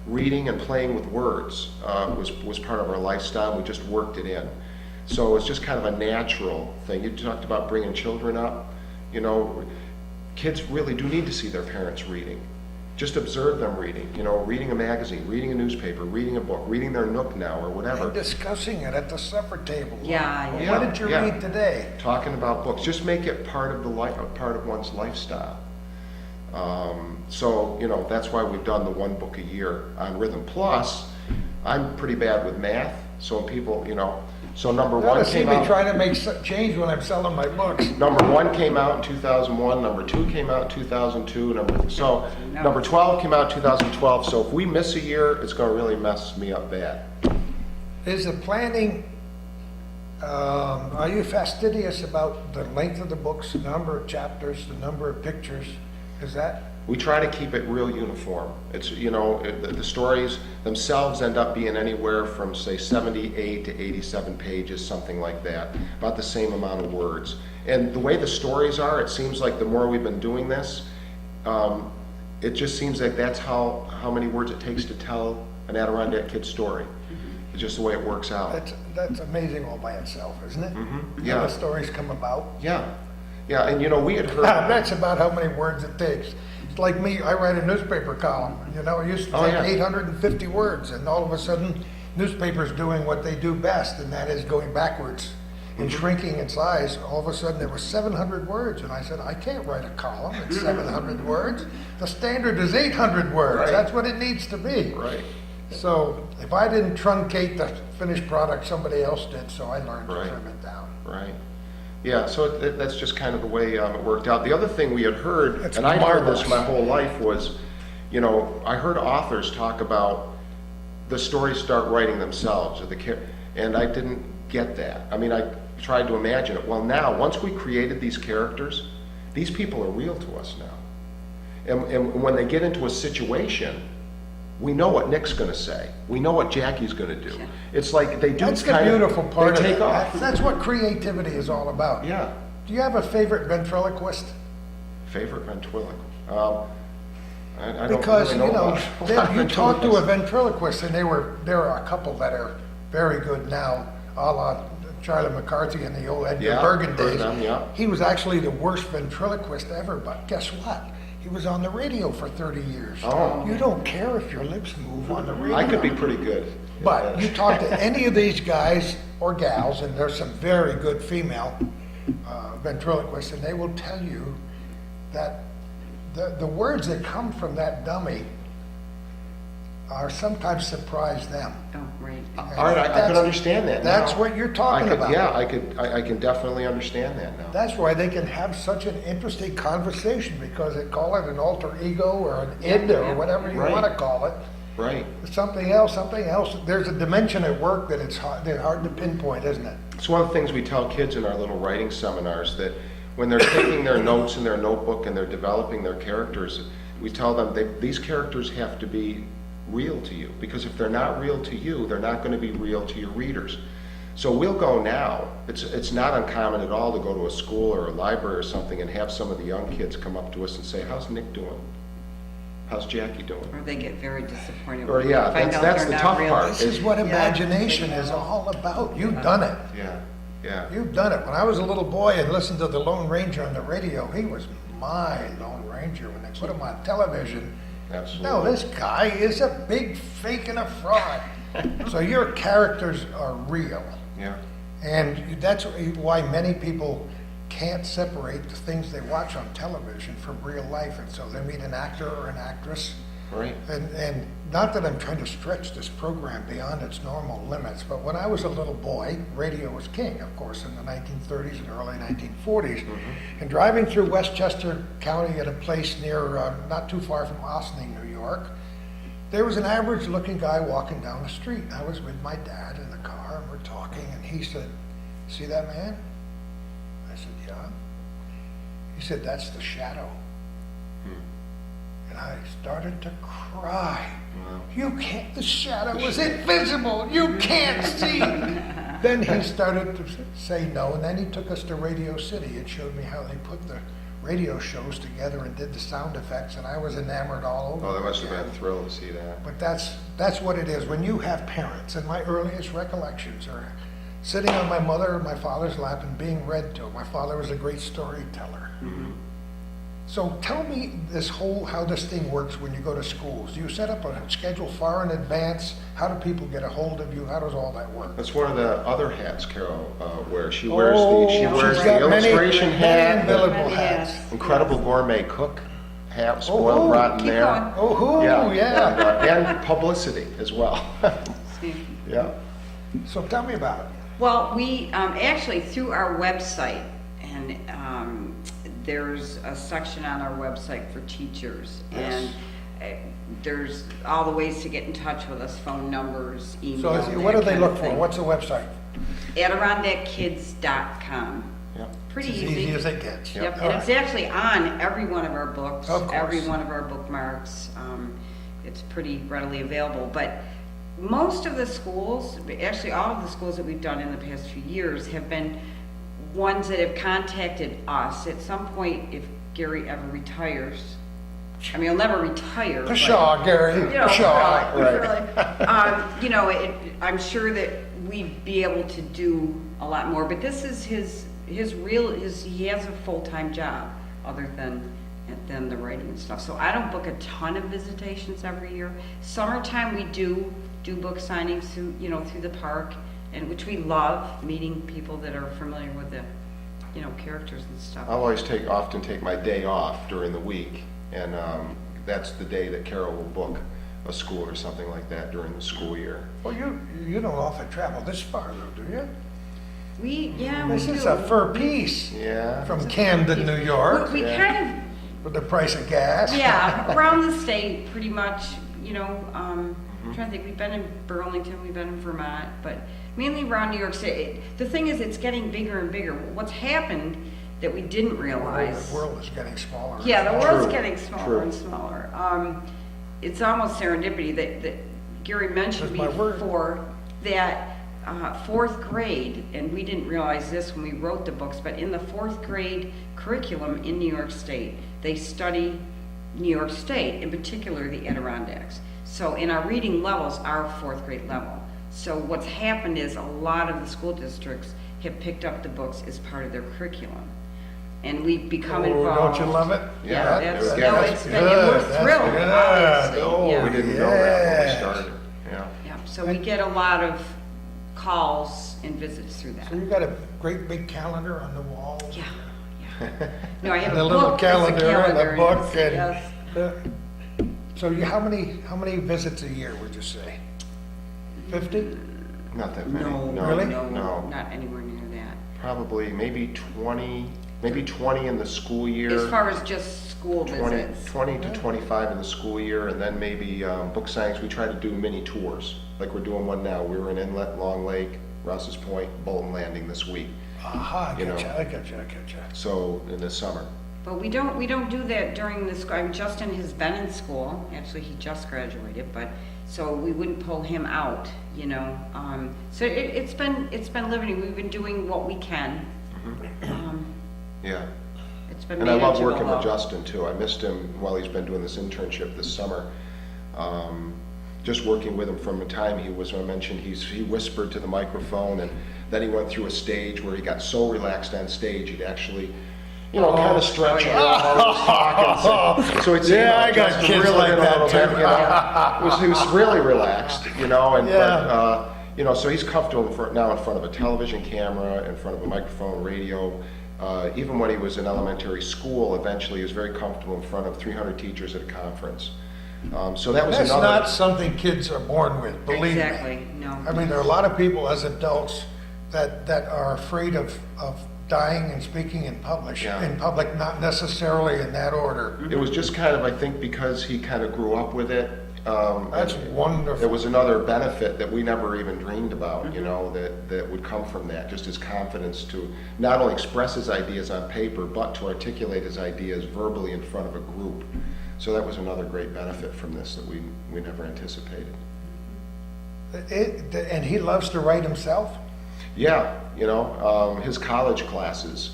Reading and playing with words was part of our lifestyle. We just worked it in. So it's just kind of a natural thing. You talked about bringing children up. You know, kids really do need to see their parents reading. Just observe them reading, you know, reading a magazine, reading a newspaper, reading a book, reading their Nook now or whatever. And discussing it at the supper table. Yeah, Well, yeah. what did you read today? Talking about books, just make it part of the life, part of one's lifestyle. So, you know, that's why we've done the one book a year on rhythm. Plus, I'm pretty bad with math, so people, you know, so number You ought one to see came me out. trying to make change when I'm selling my books. Number one came out in 2001, number two came out in 2002, number 12 came out in 2012, so if we miss a year, it's gonna really mess me up bad. Is the planning, are you fastidious about the length of the books, the number of chapters, the number of pictures? Is that? We try to keep it real uniform. It's, you know, the stories themselves end up being anywhere from, say, 78 to 87 pages, something like that, about the same amount of words. And the way the stories are, it seems like the more we've been doing this, it just seems like that's how many words it takes to tell an Adirondack Kid story. It's just the way it works out. That's amazing all by itself, isn't it? Yeah. How the stories come about. Yeah, yeah, and you know, we had heard. That's about how many words it takes. It's like me, I write a newspaper column, you know, it used to take yeah. 850 words, and all of a sudden, newspapers doing what they do best, and that is going backwards and shrinking in size. All of a sudden, there was 700 words, and I said, I can't write a column at 700 words. The standard is 800 words. Right. That's what it needs to be. Right. So if I didn't truncate the finished product, somebody else did, so I learned to Right. trim it down. Right. Yeah, so that's just kind of the way it worked out. The other thing we had heard, That's and I'd heard marvelous. this my whole life, was, you know, I heard authors talk about the stories start writing themselves, and I didn't get that. I mean, I tried to imagine it. Well, now, once we created these characters, these people are real to us now. And when they get into a situation, we know what Nick's gonna say. We know what Jackie's gonna do. It's like they do That's the kind of, beautiful part they of take it. off. That's what creativity is all about. Yeah. Do you have a favorite ventriloquist? Favorite ventriloquist? I don't Because, really you know, about a lot of you talk to a ventriloquists. ventriloquist, and there are a couple that are very good now, a la Charlie McCarthy in the old Edgar Yeah, Bergen heard days. them, yeah. He was actually the worst ventriloquist ever, but guess what? He was on the radio for 30 years. Oh. You don't care if your lips move on the radio. I could be pretty good. But you talk to any of these guys or gals, and there's some very good female ventriloquists, and they will tell you that the words that come from that dummy are sometimes surprise them. Oh, right. All right, I can That's- understand that now. That's what you're talking I could, about. Yeah, I can definitely understand that now. That's why they can have such an interesting conversation, because they call it an alter ego or an id or whatever you Right. want to call it. Right. Something else. There's a dimension at work that they're hard to pinpoint, isn't it? It's one of the things we tell kids in our little writing seminars, that when they're taking their notes in their notebook and they're developing their characters, we tell them these characters have to be real to you, because if they're not real to you, they're not going to be real to your readers. So we'll go now. It's not uncommon at all to go to a school or a library or something and have some of the young kids come up to us and say, "How's Nick doing? How's Jackie doing?" Or they get very disappointed. Or, when yeah, they find that's- out that's they're the not tough real. part. This is what Yeah. imagination is all about. You've done it. Yeah, yeah. You've done it. When I was a little boy and listened to the Lone Ranger on the radio, he was my Lone Ranger. When they put him on television, Absolutely. no, this guy is a big fake and a fraud. So your characters are real. Yeah. And that's why many people can't separate the things they watch on television from real life. And so they meet an actor or an actress. Right. And not that I'm trying to stretch this program beyond its normal limits, but when I was a little boy, radio was king, of course, in the 1930s and early 1940s. And driving through Westchester County at a place near, not too far from Ossining, New York, there was an average looking guy walking down the street. I was with my dad in the car, and we're talking, and he said, "See that man?" I said, "Yeah." He said, "That's the shadow." And I started to cry. Wow. You can't, the shadow is invisible, you can't see. Then he started to say no, and then he took us to Radio City and showed me how they put the radio shows together and did the sound effects, and I was enamored all over. Oh, that must have again. been a thrill to see that. But that's what it is. When you have parents, and my earliest recollections are sitting on my mother or my father's lap and being read to. My father was a great storyteller. So tell me how this thing works when you go to schools. Do you set up a schedule far in advance? How do people get a hold of you? How does all that work? That's one of the other hats Carol wears. She Oh, wears she's the got many- illustration hat, many the billable hats. incredible gourmet cook hat, spoiled Oh, rotten keep there. going. Oh, yeah. And publicity as well. Yeah. So tell me about it. Well, we actually, through our website, and there's a section on our website for teachers. Yes. And there's all the ways to get in touch with us, phone numbers, email. So what do that they kind look of for? thing. What's the website? AdirondackKids.com. Yeah. Pretty It's as easy. easy as it gets. Yep, All and it's right. actually on every one of our books, Of course. every one of our bookmarks. It's pretty readily available. But most of the schools, actually all of the schools that we've done in the past few years have been ones that have contacted us. At some point, if Gary ever retires, I mean, he'll never retire. but, Pshaw, Gary, you know, pshaw. really. I'm sure that we'd be able to do a lot more, but this is he has a full-time job other than the writing and stuff. So I don't book a ton of visitations every year. Summertime, we do book signings through the park, and which we love, meeting people that are familiar with the, characters and stuff. I'll often take my day off during the week, and that's the day that Carol will book a school or something like that during the school year. Well, you don't often travel this far though, do you? We This do. is a fur piece Yeah. from Camden, New York, We Yeah. kind of with the price of gas. Yeah, around the state, pretty much, I'm trying to think, we've been in Burlington, we've been in Vermont, but mainly around New York City. The thing is, it's getting bigger and bigger. What's happened that we didn't realize. The world is getting smaller. and Yeah, the smaller. world's True, getting smaller true. and smaller. It's almost serendipity that Gary mentioned That's my word. before, that fourth grade, and we didn't realize this when we wrote the books, but in the fourth grade curriculum in New York State, they study New York State, in particular the Adirondacks. So in our reading levels, our fourth grade level. So what's happened is a lot of the school districts have picked up the books as part of their curriculum. And we've become Oh, involved. don't you love it? Yeah, That's, yeah, no, that's it's been, and we're good, that's thrilled, good. obviously. Oh, Yeah. We didn't know that when we Yeah. started. Yeah. Yeah, so we get a lot of calls and visits through that. So you got a great big calendar on the wall? Yeah, yeah. No, I have And a a little book, that's a calendar and calendar. a book Yes. and, so how many visits a year would you say? 50? Not that many. No, Really? no, not anywhere near that. Probably maybe 20 in the school year. As far as just school 20, visits. 20 to 25 in the school year, and then maybe book signings. We try to do mini tours, like we're doing one now. We were in Inlet, Long Lake, Rouse's Point, Bolton Landing this week. Aha, I You get you, know. I get you, I get you. So in the summer. But we don't do that during the school. I mean, Justin has been in school. Actually, he just graduated, but so we wouldn't pull him out, So it's been living. We've been doing what we can. Yeah. It's been And I love manageable, working with though. Justin too. I missed him while he's been doing this internship this summer. Just working with him from the time I mentioned, he whispered to the microphone, and then he went through a stage where he got so relaxed on stage, he'd actually, kind of stretch yeah. out while he was talking. So it's, Yeah, I got Justin kids reeled like in a that little bit, too. He was really relaxed, and, Yeah. but, so he's comfortable now in front of a television camera, in front of a microphone, radio. Even when he was in elementary school, eventually he was very comfortable in front of 300 teachers at a conference. So that was That's another. not something kids are born with, believe me. Exactly, no. I mean, there are a lot of people as adults that are afraid of dying and speaking in public, Yeah. not necessarily in that order. It was just kind of, I think, because he kind of grew up with it, That's and wonderful. It was another benefit that we never even dreamed about, you know, that would come from that, just his confidence to not only express his ideas on paper, but to articulate his ideas verbally in front of a group. So that was another great benefit from this that we never anticipated. And he loves to write himself? Yeah, you know, his college classes,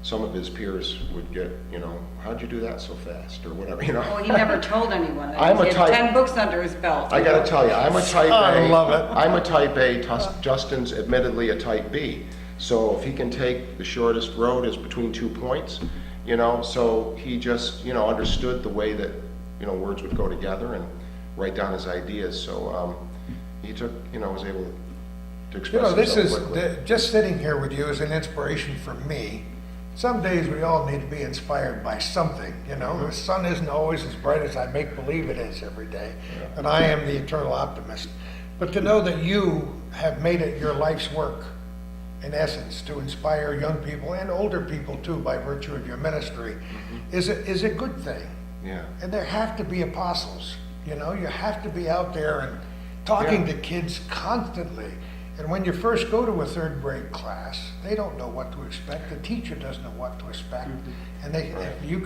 some of his peers would get, you know, how'd you do that so fast, or whatever, you know. Well, he never told anyone that I'm he a had type- 10 books under his belt. I gotta tell you, I'm a type A. I love it. I'm a type A, Justin's admittedly a type B. So if he can take the shortest road is between 2 points, you know, so he just, you know, understood the way that, you know, words would go together and write down his ideas. So he took, you know, was able to You express know, this himself is, quickly. just sitting here with you is an inspiration for me. Some days we all need to be inspired by something, you know? The sun isn't always as bright as I make believe it is every day, and I am the eternal optimist. But to know that you have made it your life's work, in essence, to inspire young people and older people too, by virtue of your ministry, is a good thing. Yeah. And there have to be apostles, you know? You have to be out there and talking to kids constantly. And when you first go to a third grade class, they don't know what to expect. The teacher doesn't know what to expect. And if you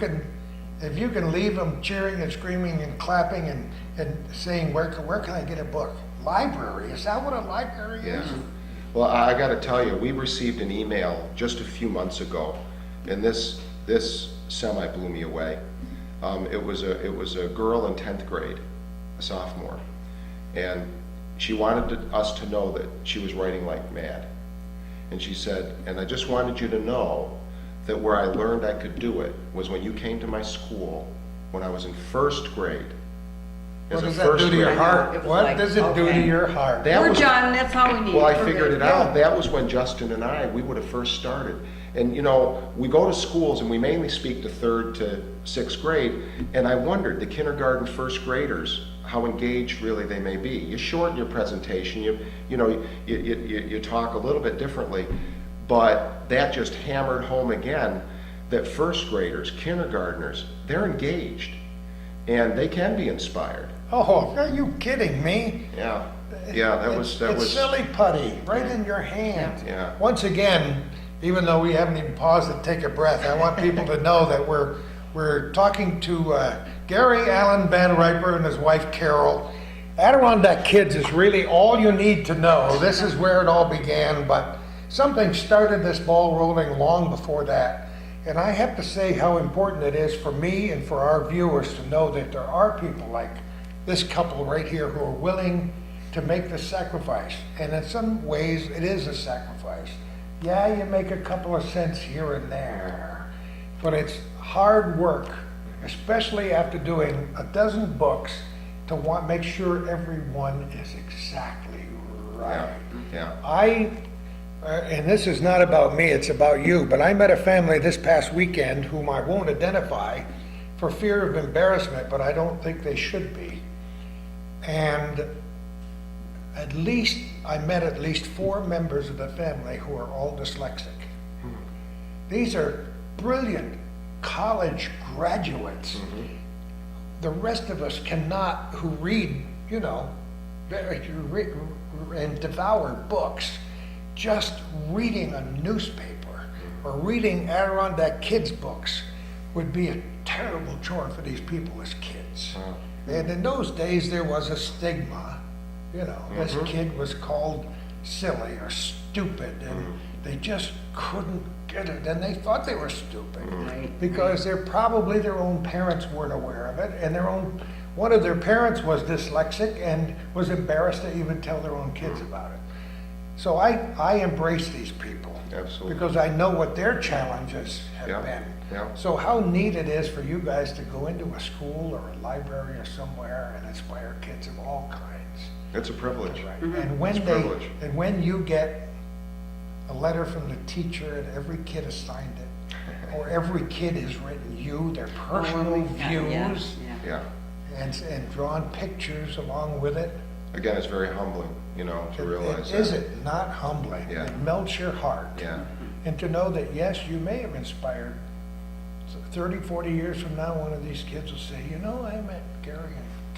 can leave them cheering and screaming and clapping and saying, where can I get a book? Library, is that what a library is? Yeah. Well, I got to tell you, we received an email just a few months ago, and this semi blew me away. It was a girl in 10th grade, a sophomore, and she wanted us to know that she was writing like mad. And she said, and I just wanted you to know that where I learned I could do it was when you came to my school when I was in first grade. What As a does that first do to your grader. heart? It was What like, does it do to okay. your heart? That We're was- done, that's all we need. Well, I We're figured good. it out. That was when Justin and I, we would have first started. And, you know, we go to schools and we mainly speak to 3rd to 6th grade. And I wondered, the kindergarten first graders, how engaged really they may be. You shorten your presentation, you talk a little bit differently. But that just hammered home again that first graders, kindergartners, they're engaged. And they can be inspired. Oh, are you kidding me? Yeah, that was. It's silly putty, right in your hand. Yeah. Once again, even though we haven't even paused to take a breath, I want people to know that we're talking to Gary Allen VanRiper and his wife Carol. Adirondack Kids is really all you need to know. This is where it all began, but something started this ball rolling long before that. And I have to say how important it is for me and for our viewers to know that there are people like this couple right here who are willing to make the sacrifice. And in some ways, it is a sacrifice. Yeah, you make a couple of cents here and there, but it's hard work, especially after doing a dozen books, to make sure everyone is exactly right. Yeah. And this is not about me, it's about you, but I met a family this past weekend whom I won't identify for fear of embarrassment, but I don't think they should be. And I met at least 4 members of the family who are all dyslexic. These are brilliant college graduates. The rest of us cannot, who read, you know, and devour books. Just reading a newspaper or reading Adirondack Kids books would be a terrible chore for these people as kids. And in those days, there was a stigma. You know, this kid was called silly or stupid, and they just couldn't get it, and they thought they were stupid Right. because probably their own parents weren't aware of it, and one of their parents was dyslexic and was embarrassed to even tell their own kids about it. So I embrace these people. Absolutely. Because I know what their challenges have Yeah, been. yeah. So how neat it is for you guys to go into a school or a library or somewhere and inspire kids of all kinds. It's a privilege. And when It's a privilege. when you get a letter from the teacher and every kid has signed it, or every kid has written you their personal views Yeah. and drawn pictures along with it. Again, it's very humbling, you know, to realize that. Is it not humbling? Yeah. It melts your heart. Yeah. And to know that, yes, you may have inspired 30, 40 years from now, one of these kids will say, you know, I met Gary and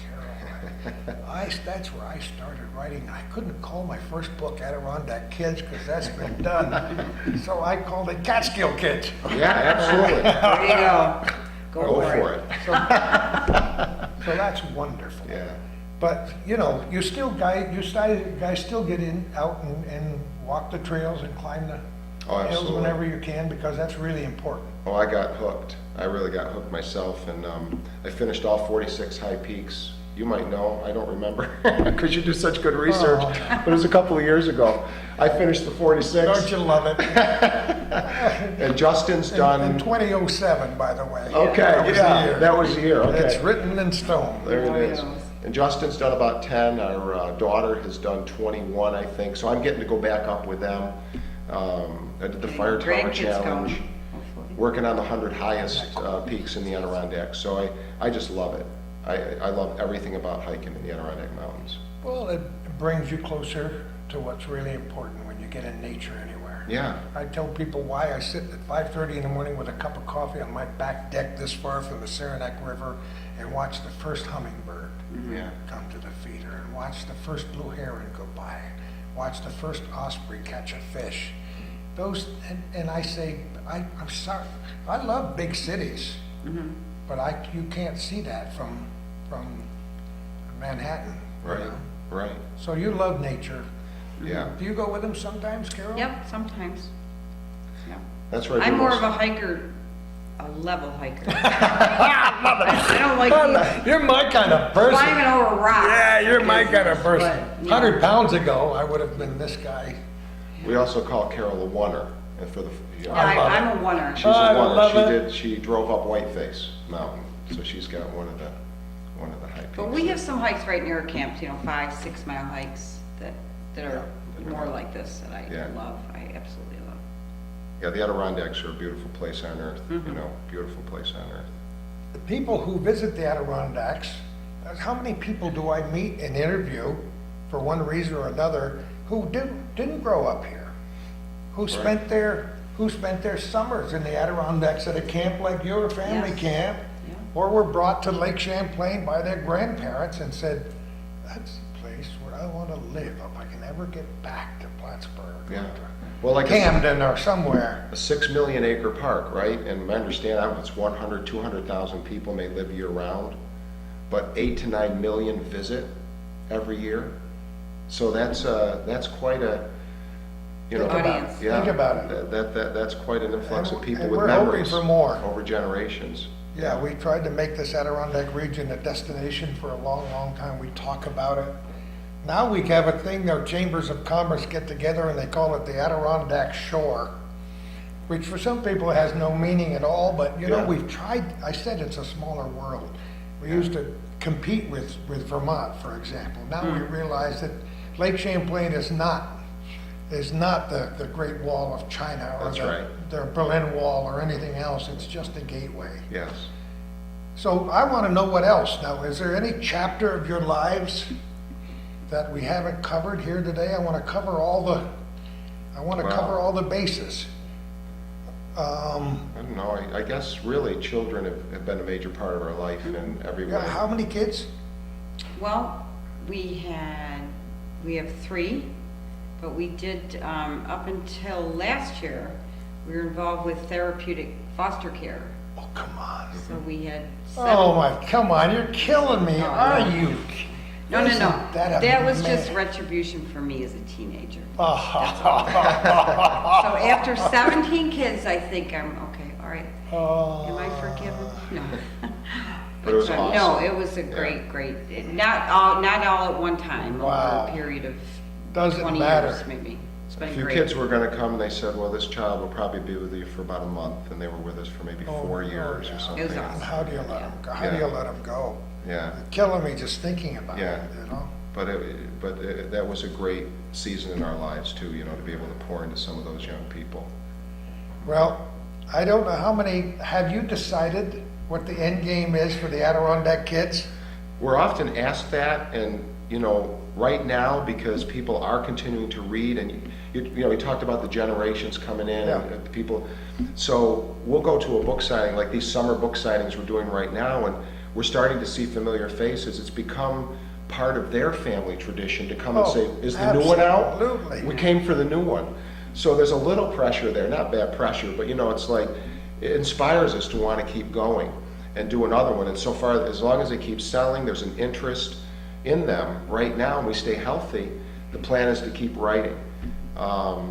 That's where I started writing. I couldn't call my first book Adirondack Kids because that's been done. So I called it Catskill Kids. Yeah, absolutely. There you go. Go for it. So that's wonderful. Yeah. But, you know, you guys still get out and walk the trails and climb the Oh, hills absolutely. whenever you can, because that's really important. Oh, I got hooked. I really got hooked myself, and I finished all 46 high peaks. You might know, I don't remember, because you do such good research, Oh. but it was a couple of years ago. I finished the 46. Don't you love it? And Justin's done. In 2007, by the way. Okay, That was the yeah, year. that was the year, okay. It's written in stone. There Oh, it is. yes. And Justin's done about 10. Our daughter has done 21, I think. So I'm getting to go back up with them. I did the Fire Tower Grandkids Challenge, going, hopefully. working on the 100 highest peaks in the Adirondacks. So I just love it. I love everything about hiking in the Adirondack Mountains. Well, it brings you closer to what's really important when you get in nature anywhere. Yeah, I tell people why I sit at 5:30 in the morning with a cup of coffee on my back deck this far from the Saranac River and watch the first hummingbird yeah. come to the feeder, and watch the first blue heron go by, watch the first osprey catch a fish. And I say, I'm sorry, I love big cities, but you can't see that from Manhattan. you Right, know? right. So you love nature. Yeah, Do you go with them sometimes, Carol? Yep, sometimes. Yep. that's right. I'm more of a hiker, a level hiker. I don't like You're my kind of person. climbing over rocks. Yeah, you're my kind of person. But, you 100 know. pounds ago, I would have been this guy. We also call Carol a oneer. And for the, you know, Yeah, love I'm a oneer. she's a I oneer. love She drove up Whiteface Mountain, so she's got one of the high peaks. But we have some hikes right near our camps, 5-6 mile hikes that are more like this that I Yeah. love. I absolutely love. Yeah, the Adirondacks are a beautiful place on earth, you know, beautiful place on earth. The people who visit the Adirondacks, how many people do I meet and interview for one reason or another who didn't grow up here? Who spent their summers in the Adirondacks at a camp like your family Yes. camp, Yeah. or were brought to Lake Champlain by their grandparents and said, that's the place where I want to live if I can ever get back to Plattsburgh. Yeah. Or Well, like Camden or somewhere. a 6 million acre park, right? And I understand it's 200,000 people may live year round, but 8 to 9 million visit every year. So that's quite a, you know, Think about it. yeah, Think about it. That's quite an influx of people And with we're hoping memories for more. over generations. Yeah, we tried to make this Adirondack region a destination for a long, long time. We talk about it. Now we have a thing, our chambers of commerce get together and they call it the Adirondack Shore, which for some people has no meaning at all, but you know, Yeah. we've tried, I said it's a smaller world. We used to compete with Vermont, for example. Now we realize that Lake Champlain is not the Great Wall of China or That's right. the Berlin Wall or anything else. It's just a gateway. Yes. So I want to know what else. Now, is there any chapter of your lives that we haven't covered here today? I want to cover all the bases. I don't know, I guess really children have been a major part of our life in every way. Yeah, how many kids? Well, we have 3, but we did, up until last year, we were involved with therapeutic foster care. Oh, come on. So we had 7. Oh my, come on, you're killing me. No, Are no. you? No. Isn't that a That was man? just retribution for me as a teenager. Oh. So after 17 kids, I think I'm, okay, all right. Am I forgiven? No. But it was No, awesome. it was a great, not all at one time, Wow. over a period of Doesn't 20 matter. years, maybe. It's A been few great. kids were gonna come, and they said, well, this child will probably be with you for about a month, and they were with us for maybe 4 years yeah. or something. It was awesome. How do you let them go? How do you let them go? Yeah, You're killing me just thinking about Yeah. it, you know? but that was a great season in our lives too, you know, to be able to pour into some of those young people. Well, I don't know how many, have you decided what the end game is for the Adirondack Kids? We're often asked that, and, you know, right now, because people are continuing to read, and, you know, we talked about the generations coming in, Yeah. and the people, so we'll go to a book signing, like these summer book signings we're doing right now, and we're starting to see familiar faces. It's become part of their family tradition to come and Oh, say, is the new one out? absolutely. We came for the new one. So there's a little pressure there, not bad pressure, but it's like, it inspires us to want to keep going and do another one. And so far, as long as they keep selling, there's an interest in them right now, and we stay healthy, the plan is to keep writing.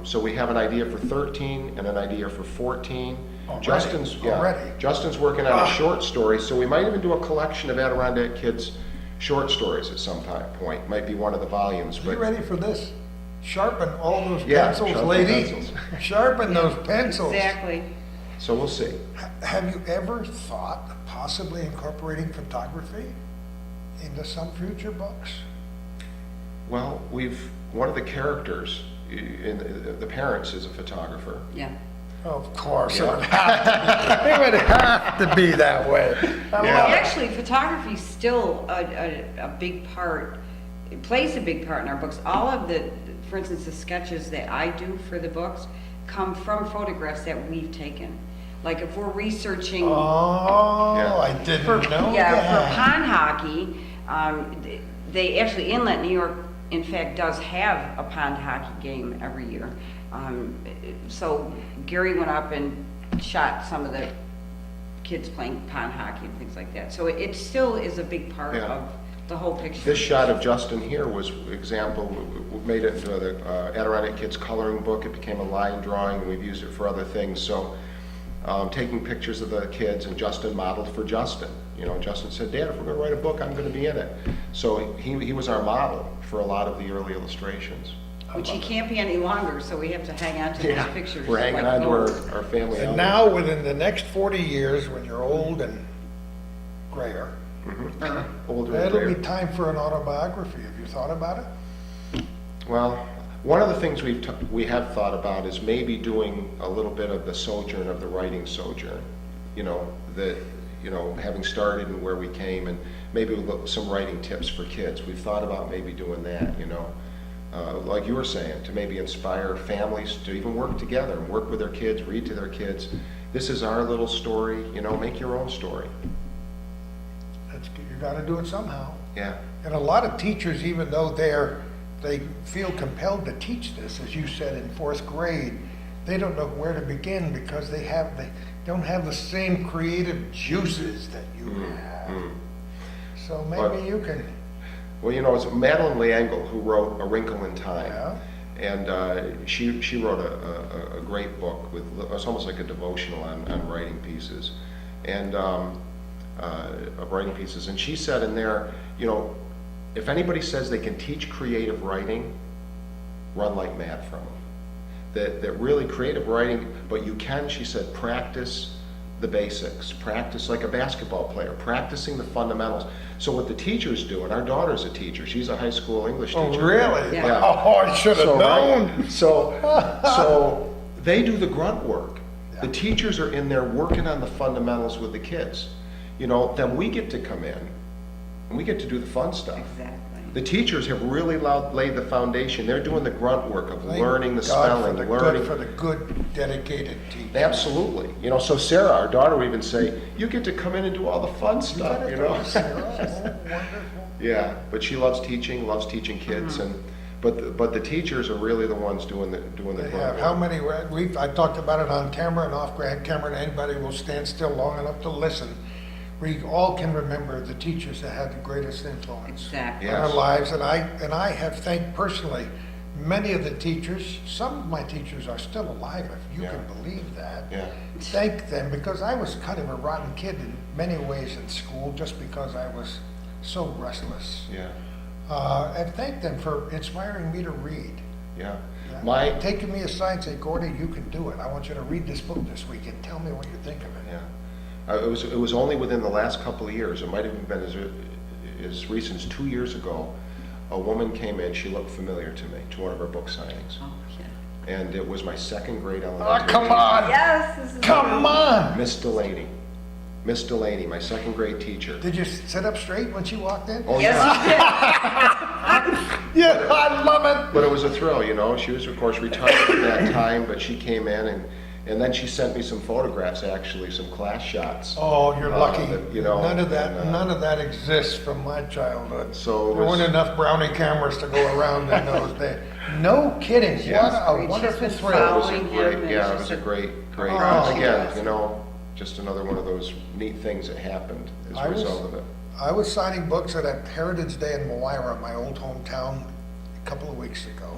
So we have an idea for 13 and an idea for 14. Already? Justin's working on a short story, so we might even do a collection of Adirondack Kids short stories at some point. Might be one of the volumes. Are you ready for this? Sharpen all those Yeah, pencils, sharpen lady. pencils. Sharpen those pencils. Exactly. So we'll see. Have you ever thought of possibly incorporating photography into some future books? Well, one of the characters in the parents is a photographer. Yeah. Of course, Yeah. it would have to be. It would have to be that way. I Yeah. love it. Actually, photography is still a big part, it plays a big part in our books. All of for instance, the sketches that I do for the books come from photographs that we've taken. Like if we're researching. Oh, Yeah. I didn't For, know yeah, that. for pond hockey, they actually, Inlet, New York, in fact, does have a pond hockey game every year. So Gary went up and shot some of the kids playing pond hockey and things like that. So it still is a big part Yeah. of the whole picture. This shot of Justin here was example, we made it into the Adirondack Kids coloring book. It became a line drawing, and we've used it for other things. So taking pictures of the kids, and Justin modeled for Justin. Justin said, Dad, if we're going to write a book, I'm going to be in it. So he was our model for a lot of the early illustrations. Which he can't be any longer, so we have to hang on to those pictures. We're hanging like on to gold. our family And album. now, within the next 40 years, when you're old and grayer, Older and it'll be grayer. time for an autobiography. Have you thought about it? Well, one of the things we have thought about is maybe doing a little bit of the sojourn of the writing sojourn. Having started and where we came, and maybe with some writing tips for kids. We've thought about maybe doing that, like you were saying, to maybe inspire families to even work together and work with their kids, read to their kids. This is our little story, make your own story. You got to do it somehow. Yeah, And a lot of teachers, even though they feel compelled to teach this, as you said, in 4th grade, they don't know where to begin because they don't have the same creative juices that you have. So maybe you can. well, it's Madeline Leangle who wrote A Wrinkle in Time. Yeah. And she wrote a great book it's almost like a devotional on writing pieces, and of writing pieces. And she said in there, if anybody says they can teach creative writing, run like mad from them. That really creative writing, but you can, she said, practice the basics, practice like a basketball player, practicing the fundamentals. So what the teachers do, and our daughter's a teacher, she's a high school English teacher. Oh, really? Yeah. Yeah. Oh, I should have known. So they do the grunt work. Yeah. The teachers are in there working on the fundamentals with the kids. Then we get to come in and we get to do the fun stuff. Exactly. The teachers have really laid the foundation. They're doing the grunt work of Thank learning the God spelling, learning. for the good, dedicated teacher. Absolutely. So Sarah, our daughter, would even say, you get to come in and do all the fun stuff, Oh, wonderful. Yeah, but she loves teaching kids, but the teachers are really the ones doing the They grunt have, work. how many, I talked about it on camera and off camera, and anybody will stand still long enough to listen. We all can remember the teachers that had the greatest influence Exactly. in our Yes. lives, and I have thanked personally many of the teachers. Some of my teachers are still alive, if you Yeah. can believe that. Yeah. Thank them, because I was kind of a rotten kid in many ways in school, just because I was so restless. Yeah, And thank them for inspiring me to read. yeah. My, Taking me aside and say, Gordy, you can do it. I want you to read this book this week and tell me what you think of it. yeah. It was only within the last couple of years, it might have even been as recent as 2 years ago, a woman came in, she looked familiar to me, to one of our book signings. Oh, yeah. And it was my 2nd grade Oh, elementary come teacher, on! Yes, this is. Come on! Miss Delaney. Miss Delaney, my 2nd grade teacher. Did you sit up straight when she walked in? Oh, yeah. Yes, you did. Yeah, I love it. But it was a thrill, She was, of course, retired at that time, but she came in and And then she sent me some photographs, actually, some class shots. Oh, you're lucky. You know, None of that, and, none of that exists from my childhood. So it There was- weren't enough Brownie cameras to go around in those days. No kidding, what a Great. wonderful Just It thrill. was a following him great, and yeah, it just was a great, Oh. again, you know, just another one of those neat things that happened as I a was- result of it. I was signing books at a Heritage Day in Moira, my old hometown, a couple of weeks ago.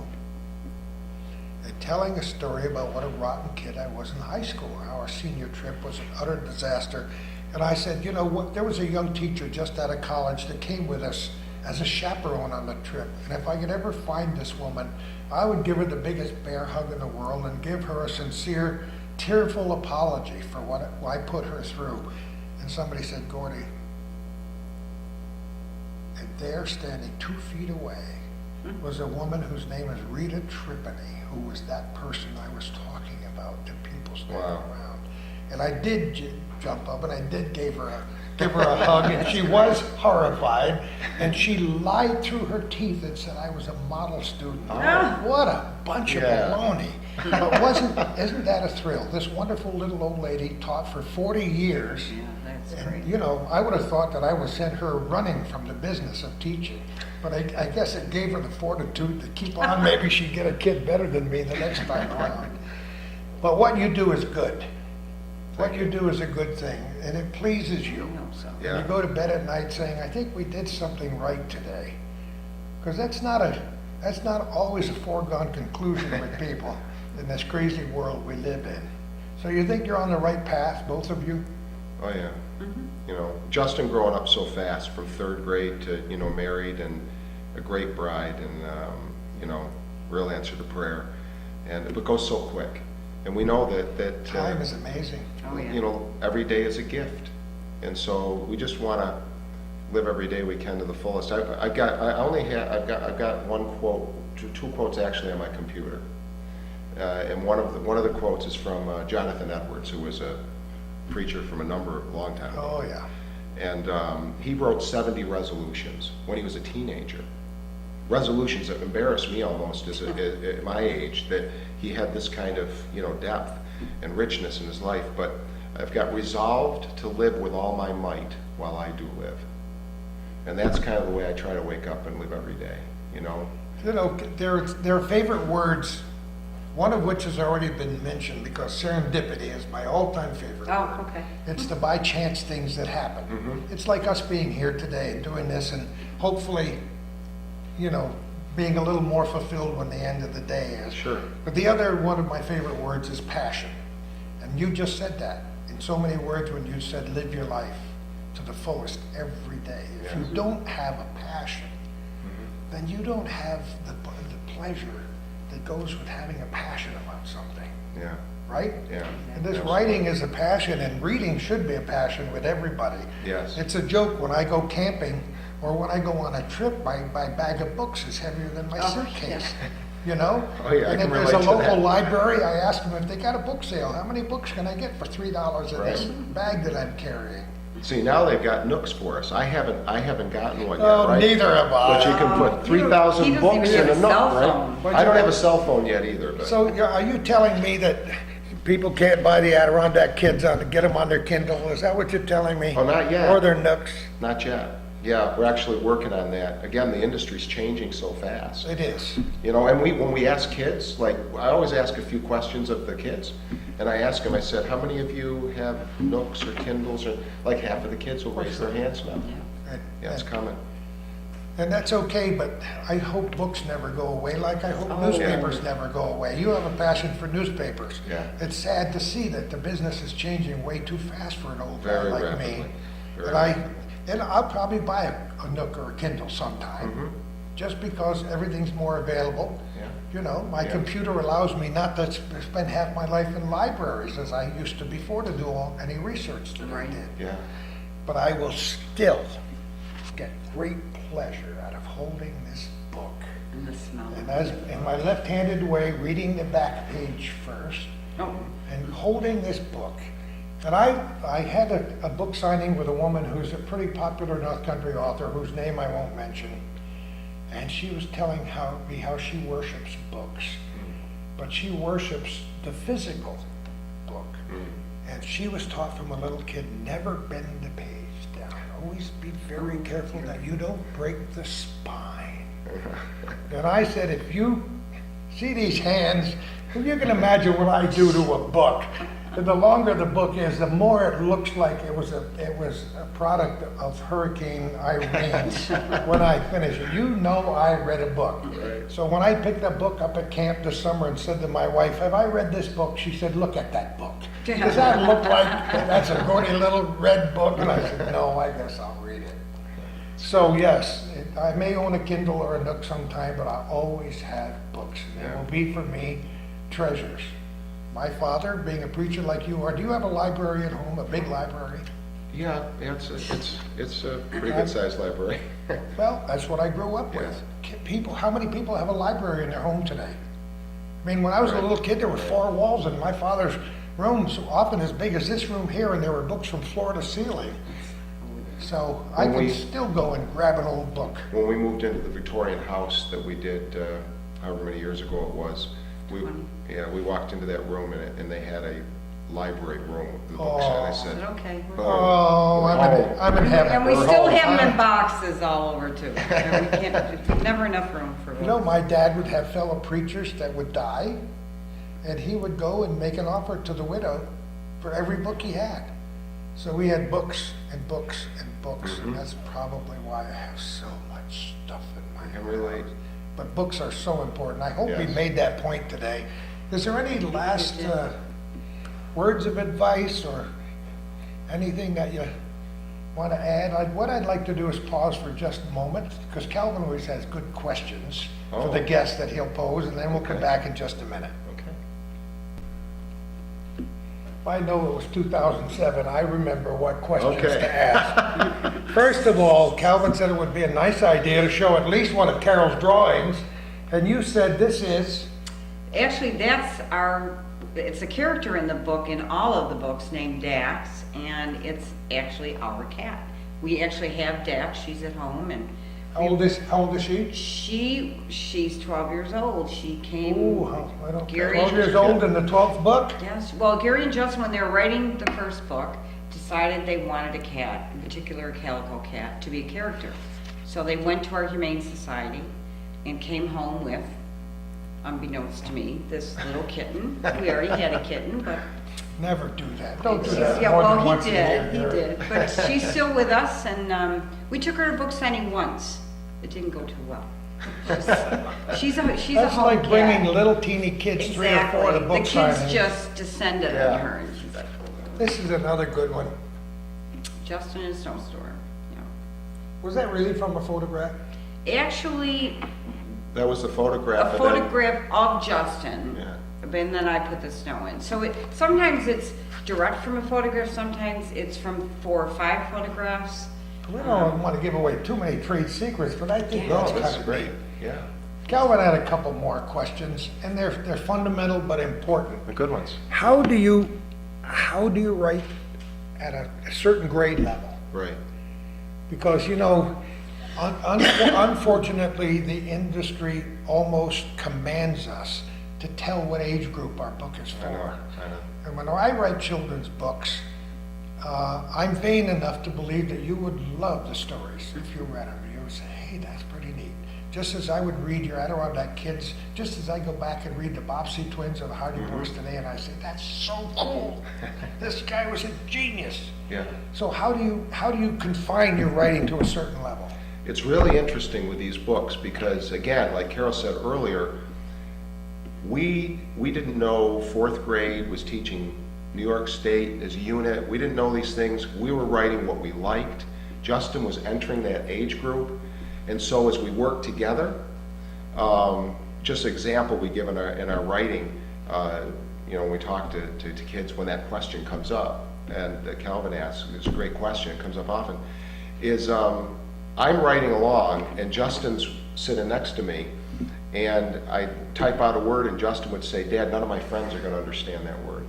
And telling a story about what a rotten kid I was in high school, how our senior trip was an utter disaster. And I said, you know what, there was a young teacher just out of college that came with us as a chaperone on the trip. And if I could ever find this woman, I would give her the biggest bear hug in the world and give her a sincere, tearful apology for what I put her through. And somebody said, Gordy, and there, standing 2 feet away, was a woman whose name is Rita Tripany, who was that person I was talking about to people standing Wow. around. And I did jump up and I did give her a hug, and she was horrified, and she lied through her teeth and said I was a model student. Oh. What a bunch of Yeah. baloney. But isn't that a thrill? This wonderful little old lady taught for 40 years. Yeah, that's And, great. you know, I would have thought that I would send her running from the business of teaching, but I guess it gave her the fortitude to keep on. Maybe she'd get a kid better than me the next time around. But what you do is good. What you do is a good thing, and it pleases you. I hope so. Yeah. You go to bed at night saying, I think we did something right today. Because that's not always a foregone conclusion with people in this crazy world we live in. So you think you're on the right path, both of you? Oh, yeah. You know, Justin growing up so fast from 3rd grade to, you know, married and a great bride and, you know, real answer to prayer. And it goes so quick. And we know that Time is amazing. Oh, yeah. you know, every day is a gift. And so we just want to live every day we can to the fullest. I've got one quote, two quotes actually on my computer. And one of the quotes is from Jonathan Edwards, who was a preacher from a long time ago. Oh, yeah. And he wrote 70 resolutions when he was a teenager. Resolutions that embarrassed me almost at my age, that he had this kind of, you know, depth and richness in his life. But I've got resolved to live with all my might while I do live. And that's kind of the way I try to wake up and live every day, you know? You know, their favorite words, one of which has already been mentioned because serendipity is my all-time favorite. Oh, okay. It's the by chance things that happen. It's like us being here today and doing this and hopefully, you know, being a little more fulfilled when the end of the day is. Sure. But the other one of my favorite words is passion. And you just said that in so many words when you said live your life to the fullest every day. If you don't have a passion, then you don't have the pleasure that goes with having a passion about something, Yeah, right? yeah. And this Absolutely. writing is a passion, and reading should be a passion with everybody. Yes. It's a joke when I go camping or when I go on a trip, my bag of books is heavier than my Oh, suitcase. You know? Oh, yeah, I And can if there's a relate to local that. library, I ask them if they got a book sale, how many books can I get for $3 in this Right. bag that I'm carrying? See, now they've got Nooks for us. I haven't gotten one yet, Oh, right? neither have I. But you can put He doesn't 3,000 even books in have a a Nook, cell right? phone. I don't have a cell phone yet either, but. So are you telling me that people can't buy the Adirondack Kids to get them on their Kindle? Is that what you're telling me? Oh, not yet. Or their Nooks? Not yet. Yeah, we're actually working on that. Again, the industry's changing so fast. It is. You know, and when we ask kids, like, I always ask a few questions of the kids. And I ask them, I said, how many of you have Nooks or Kindles? Or like half of the kids will raise their hands now. And- Yeah, it's coming. And that's okay, but I hope books never go away, like I hope Oh, newspapers never go away. You have a passion for newspapers. Yeah. It's sad to see that the business is changing way too fast for an old guy Very like rapidly. me. Very And I'll probably buy a Nook or a Kindle sometime, just because everything's more available. Yeah. You know, my Yeah. computer allows me not to spend half my life in libraries as I used to before to do any research that I Right. did. Yeah. But I will still get great pleasure out of holding this book. And the smell. And as in my left-handed way, reading the back page first Oh, and holding this book. And I had a book signing with a woman who's a pretty popular North Country author whose name I won't mention. And she was telling how she worships books. But she worships the physical she was taught from a little kid, never bend the page down. Always be very careful that you don't break the spine. And I said, if you see these hands, if you can imagine what I do to a book. And the longer the book is, the more it looks like it was a product of Hurricane Irene when I finish it. You know I read a book. Right. So when I picked a book up at camp this summer and said to my wife, have I read this book? She said, look at that book. Does that look like that's a gaudy little red book? And I said, no, I guess I'll read it. So yes, I may own a Kindle or a Nook sometime, but I always have books. And they will be for me treasures. My father, being a preacher like you are, do you have a library at home, a big library? Yeah, it's a pretty good sized library. Well, that's what I grew up with. People, how many people have a library in their home today? I mean, when I was a little kid, there were 4 walls in my father's room, so often as big as this room here, and there were books from floor to ceiling. So I can still go and grab an old book. When we moved into the Victorian house that we did, however many years ago it was, we walked into that room and they had a library room with the books, and I said, Okay. Oh, I'm in heaven. And we still have them in boxes all over too. There's never enough room for You know, books. my dad would have fellow preachers that would die, and he would go and make an offer to the widow for every book he had. So we had books and books and books, and that's probably why I have so much stuff in my I can relate. But books are so important. I hope we Yes. made that point today. Is there any last words of advice or anything that you want to add? What I'd like to do is pause for just a moment, because Calvin always has good questions for the guests that he'll pose, and then we'll come back in just a minute. Okay. If I know it was 2007, I remember what questions Okay. to ask. First of all, Calvin said it would be a nice idea to show at least one of Carol's drawings, and you said this is... Actually, it's a character in the book, in all of the books, named Dax, and it's actually our cat. We actually have Dax, she's at home, and How old is she? she's 12 years old. She came... Ooh, I don't care. Gary 12 years old in the 12th book? Yes, well, Gary and Justin, when they were writing the first book, decided they wanted a cat, in particular a calico cat, to be a character. So they went to our Humane Society and came home with, unbeknownst to me, this little kitten. We already had a kitten, but... Never do that. Don't do she's- that yeah, more than well, once he a year, did, he Gary. did. But she's still with us, and we took her to book signing once. It didn't go too well. She's a That's home like bringing cat. little teeny kids, 3 or 4, to book The signing. kids just descended Yeah. on her, and she's like, This is another good one. Justin in a snowstorm. Yeah. Was that really from a photograph? Actually, That was the photograph. a and then- photograph of Justin, Yeah. and then I put the snow in. So sometimes it's direct from a photograph, sometimes it's from 4 or 5 photographs. We don't want to give away too many trade secrets, but I think No, that's this kind is of great. great. Yeah, Calvin had a couple more questions, and they're fundamental but important. the good ones. How do you write at a certain grade level? Right. Because, you know, unfortunately, the industry almost commands us to tell what age group our book is I know. for. I know. And when I write children's books, I'm vain enough to believe that you would love the stories if you read them. You would say, hey, that's pretty neat. Just as I would read your Adirondack Kids, just as I go back and read the Bobbsey Twins or the Hardy Boys today, and I say, that's so cool. This guy was a genius. Yeah. So how do you confine your writing to a certain level? It's really interesting with these books because, again, like Carol said earlier, we didn't know 4th grade was teaching New York State as a unit. We didn't know these things. We were writing what we liked. Justin was entering that age group. And so as we worked together, just an example we give in our writing, when we talk to kids when that question comes up, and Calvin asks, it's a great question, it comes up often, is I'm writing along and Justin's sitting next to me, and I type out a word and Justin would say, Dad, none of my friends are going to understand that word.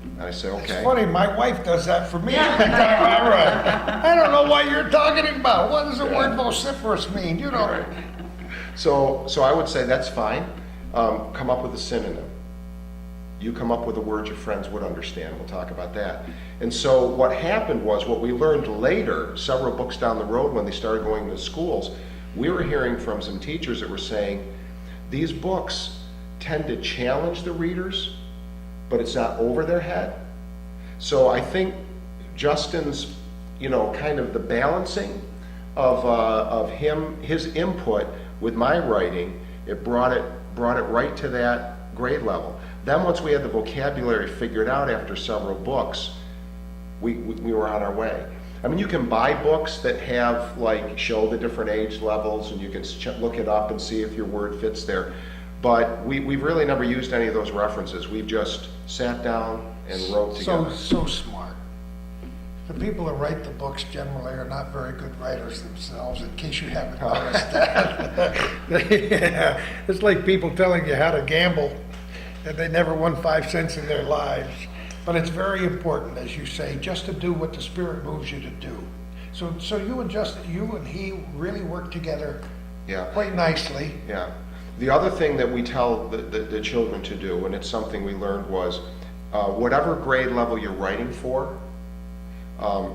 And I say, okay. It's funny, my wife does that for me. All right. I don't know what you're talking about. What does the word vociferous mean? You know. Right. So I would say, that's fine. Come up with a synonym. You come up with a word your friends would understand. We'll talk about that. And so what happened was, what we learned later, several books down the road when they started going to schools, we were hearing from some teachers that were saying, these books tend to challenge the readers, but it's not over their head. So I think Justin's, kind of the balancing of his input with my writing, it brought it right to that grade level. Then once we had the vocabulary figured out after several books, we were on our way. I mean, you can buy books that have, show the different age levels, and you can look it up and see if your word fits there. But we've really never used any of those references. We've just sat down and wrote together. So smart. The people who write the books generally are not very good writers themselves, in case you haven't noticed that. Yeah, it's like people telling you how to gamble, and they never won 5 cents in their lives. But it's very important, as you say, just to do what the Spirit moves you to do. So you and Justin, you and he really work together quite nicely. Yeah. The other thing that we tell the children to do, and it's something we learned, was whatever grade level you're writing for,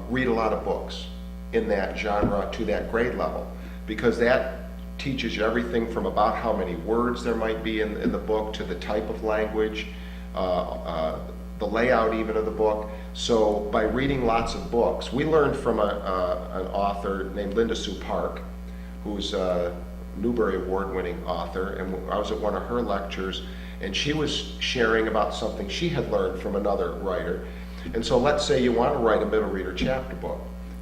read a lot of books in that genre to that grade level, because that teaches you everything from about how many words there might be in the book to the type of language, the layout even of the book. So by reading lots of books, we learned from an author named Linda Sue Park, who's a Newbery Award-winning author, and I was at one of her lectures, and she was sharing about something she had learned from another writer. And so let's say you want to write a middle reader chapter book.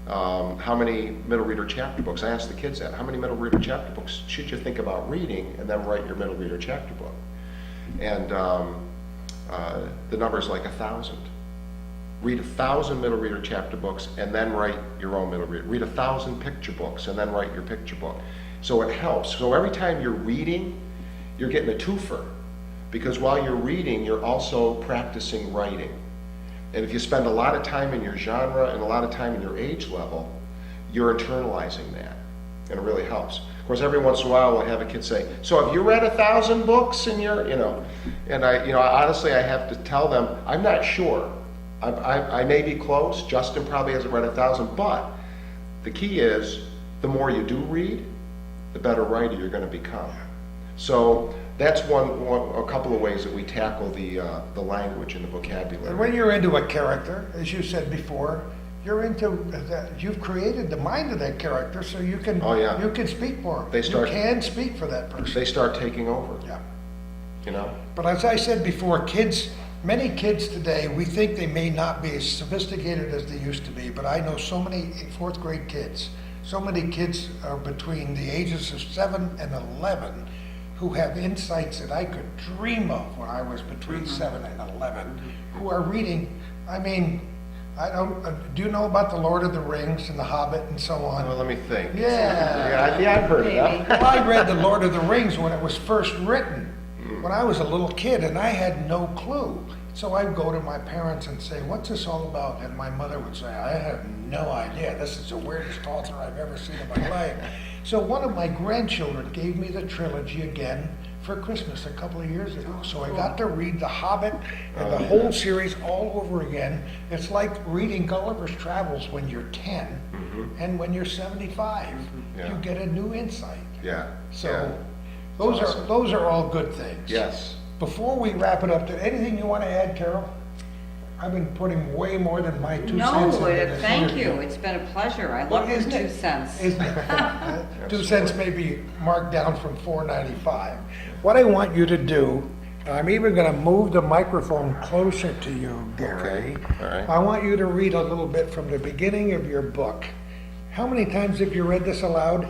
How many middle reader chapter books? I asked the kids that. How many middle reader chapter books should you think about reading, and then write your middle reader chapter book? And the number is like 1,000. Read 1,000 middle reader chapter books, and then write your own middle reader. Read 1,000 picture books, and then write your picture book. So it helps. So every time you're reading, you're getting a twofer, because while you're reading, you're also practicing writing. And if you spend a lot of time in your genre and a lot of time in your age level, you're internalizing that, and it really helps. Of course, every once in a while we'll have a kid say, "So have you read 1,000 books in your," And honestly, I have to tell them, I'm not sure. I may be close. Justin probably hasn't read 1,000, but the key is, the more you do read, the better writer you're going to become. So that's a couple of ways that we tackle the language and the vocabulary. And when you're into a character, as you said before, you're into that. You've created the mind of that character, so you can you can speak for him. You can speak for that person. They start taking over. Yeah. But as I said before, many kids today, we think they may not be as sophisticated as they used to be, but I know so many 4th grade kids. So many kids are between the ages of 7 and 11 who have insights that I could dream of when I was between 7 and 11, who are reading. I mean, do you know about the Lord of the Rings and the Hobbit and so on? Well, let me think. Yeah. I've heard of that. Well, I read the Lord of the Rings when it was first written, when I was a little kid, and I had no clue. So I'd go to my parents and say, "What's this all about?" And my mother would say, "I have no idea. This is the weirdest author I've ever seen in my life." So one of my grandchildren gave me the trilogy again for Christmas a couple of years ago. So I got to read The Hobbit and the whole series all over again. It's like reading Gulliver's Travels when you're 10 and when you're 75. You get a new insight. So those are all good things. Yes. Before we wrap it up, anything you want to add, Carol? I've been putting way more than my 2 cents into this thank you. interview. It's been a pleasure. I love your 2 cents. 2 cents may be marked down from $4.95. What I want you to do, I'm even going to move the microphone closer to you, Gary. Okay. All right. I want you to read a little bit from the beginning of your book. How many times have you read this aloud?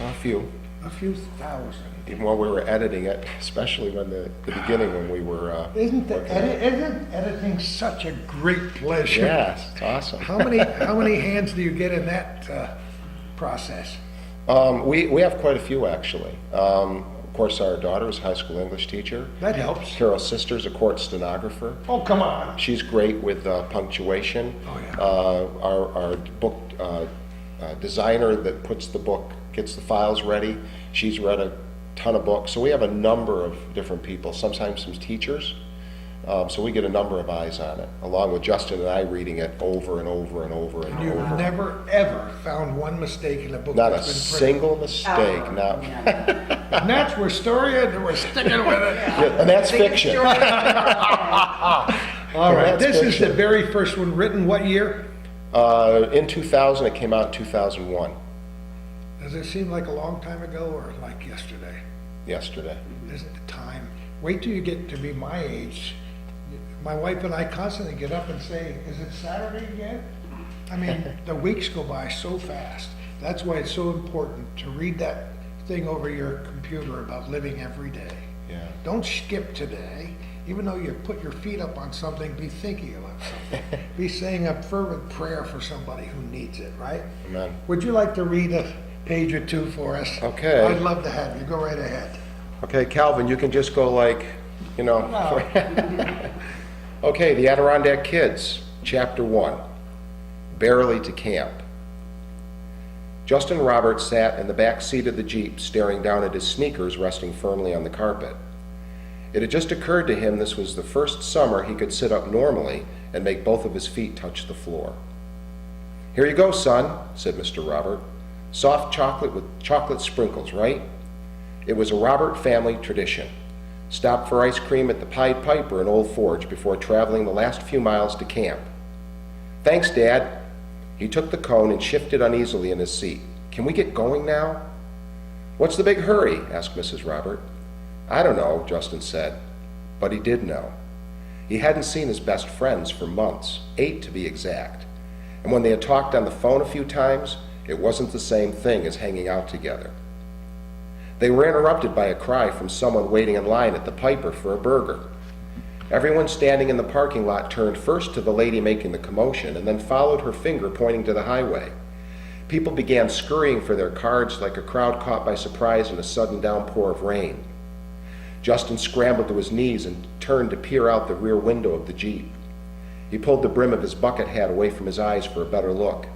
A few. A few thousand. Even while we were editing it, especially when the beginning when we were. Isn't editing such a great pleasure? Yes, it's awesome. How many hands do you get in that process? We have quite a few, actually. Of course, our daughter is a high school English teacher. That helps. Carol's sister's a court stenographer. Oh, come on. She's great with punctuation. Oh, yeah. Our book designer that gets the files ready, she's read a ton of books. So we have a number of different people, sometimes some teachers So we get a number of eyes on it, along with Justin and I reading it over and over and over and You've over. never, ever found one mistake in a book Not a that's been printed. single mistake, not. And that's, we're storing it, and we're sticking with it. Yeah, and that's fiction. All right, That's this is the fiction. very first one, written what year? In 2000, it came out in 2001, Does it seem like a long time ago, or like yesterday? yesterday. Isn't the time? Wait till you get to be my age. My wife and I constantly get up and say, is it Saturday yet? I mean, the weeks go by so fast. That's why it's so important to read that thing over your computer about living every day. Yeah. Don't skip today. Even though you put your feet up on something, be thinking about something. Be saying a fervent prayer for somebody who needs it, right? Amen. Would you like to read a page or two for us? Okay. I'd love to have you. Go right ahead. Okay, Calvin, you can just go like, you know. No. Okay, the Adirondack Kids, Chapter 1, Barely to Camp. Justin Roberts sat in the back seat of the Jeep, staring down at his sneakers resting firmly on the carpet. It had just occurred to him this was the first summer he could sit up normally and make both of his feet touch the floor. "Here you go, son," said Mr. Robert. "Soft chocolate with chocolate sprinkles, right?" It was a Robert family tradition. Stop for ice cream at the Pied Piper in Old Forge before traveling the last few miles to camp. "Thanks, Dad." He took the cone and shifted uneasily in his seat. "Can we get going now?" "What's the big hurry?" asked Mrs. Robert. "I don't know," Justin said. But he did know. He hadn't seen his best friends for months, 8 to be exact. And when they had talked on the phone a few times, it wasn't the same thing as hanging out together. They were interrupted by a cry from someone waiting in line at the Piper for a burger. Everyone standing in the parking lot turned first to the lady making the commotion and then followed her finger pointing to the highway. People began scurrying for their cards like a crowd caught by surprise in a sudden downpour of rain. Justin scrambled to his knees and turned to peer out the rear window of the Jeep. He pulled the brim of his bucket hat away from his eyes for a better look.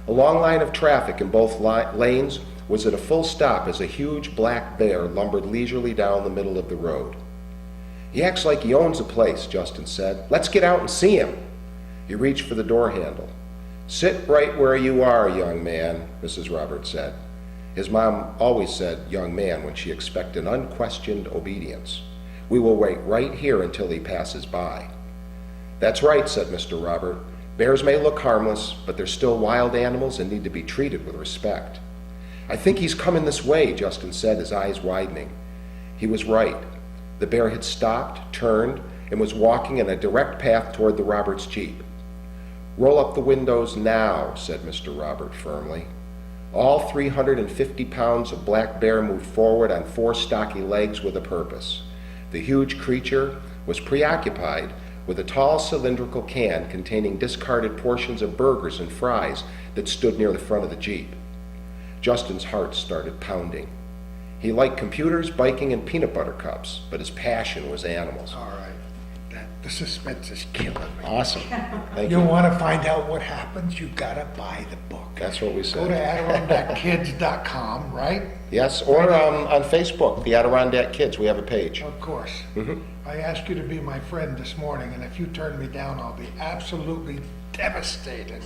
A long line of traffic in both lanes was at a full stop as a huge black bear lumbered leisurely down the middle of the road. "He acts like he owns the place," Justin said. "Let's get out and see him." He reached for the door handle. "Sit right where you are, young man," Mrs. Roberts said. His mom always said young man when she expected unquestioned obedience. "We will wait right here until he passes by." "That's right," said Mr. Robert. "Bears may look harmless, but they're still wild animals and need to be treated with respect." "I think he's coming this way," Justin said, his eyes widening. He was right. The bear had stopped, turned, and was walking in a direct path toward the Roberts Jeep. "Roll up the windows now," said Mr. Robert firmly. All 350 pounds of black bear moved forward on 4 stocky legs with a purpose. The huge creature was preoccupied with a tall cylindrical can containing discarded portions of burgers and fries that stood near the front of the Jeep. Justin's heart started pounding. He liked computers, biking, and peanut butter cups, but his passion was animals. All right. The suspense is killing me. Awesome. Thank You you. want to find out what happens, you gotta buy the book. That's what we Go to said. AdirondackKids.com, right? Yes, or on Facebook, the Adirondack Kids, we have a page. Of course. I asked you to be my friend this morning, and if you turn me down, I'll be absolutely devastated.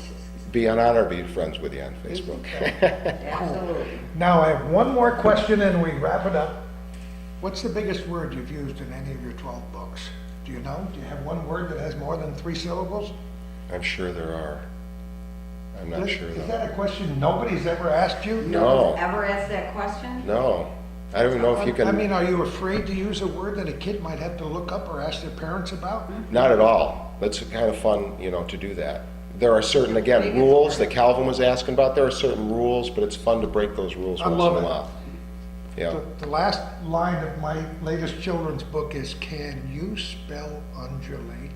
Be an honor to be friends with you on Facebook. Absolutely. Now, I have one more question and we wrap it up. What's the biggest word you've used in any of your 12 books? Do you know? Do you have one word that has more than 3 syllables? I'm sure there are. I'm not sure Is though. that a question nobody's ever asked you? No. Ever asked that question? No. I don't even know if you I mean, can, are you afraid to use a word that a kid might have to look up or ask their parents about? not at all. That's kind of fun, to do that. There are certain, again, Biggest rules word. that Calvin was asking about. There are certain rules, but it's fun to break those rules I once love in a it. while. Yeah. The last line of my latest children's book is, "Can you spell undulate?"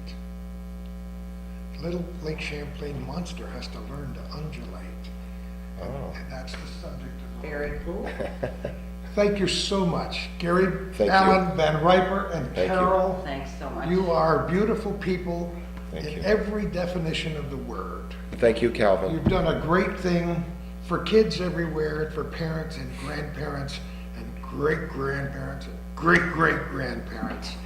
Little Lake Champlain monster has to learn to undulate. Oh. And that's the subject of the Very cool. Thank you so much, Gary Thank you. Allen VanRiper and Thank you. Carol. Thanks so much. You are beautiful people Thank in you. every definition of the word. Thank you, Calvin. You've done a great thing for kids everywhere, and for parents and grandparents and great-grandparents and great-great-grandparents.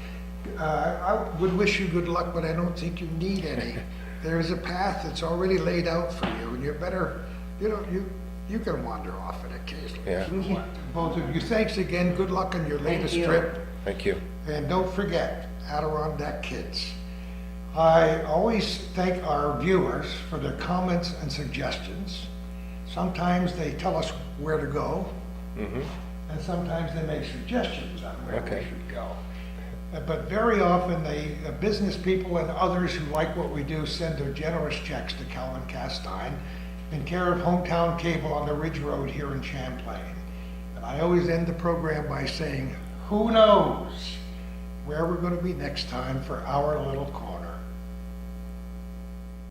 I would wish you good luck, but I don't think you need any. There is a path that's already laid out for you, and you're better, you can wander off it occasionally. Yeah. If you want to. Both of you, thanks again, good luck on your latest you. trip. Thank you. And don't forget, Adirondack Kids. I always thank our viewers for their comments and suggestions. Sometimes they tell us where to go, and sometimes they make suggestions on where we Okay. should go. But very often, business people and others who like what we do send their generous checks to Calvin Castine in care of Hometown Cable on the Ridge Road here in Champlain. And I always end the program by saying, who knows where we're going to be next time for our little corner.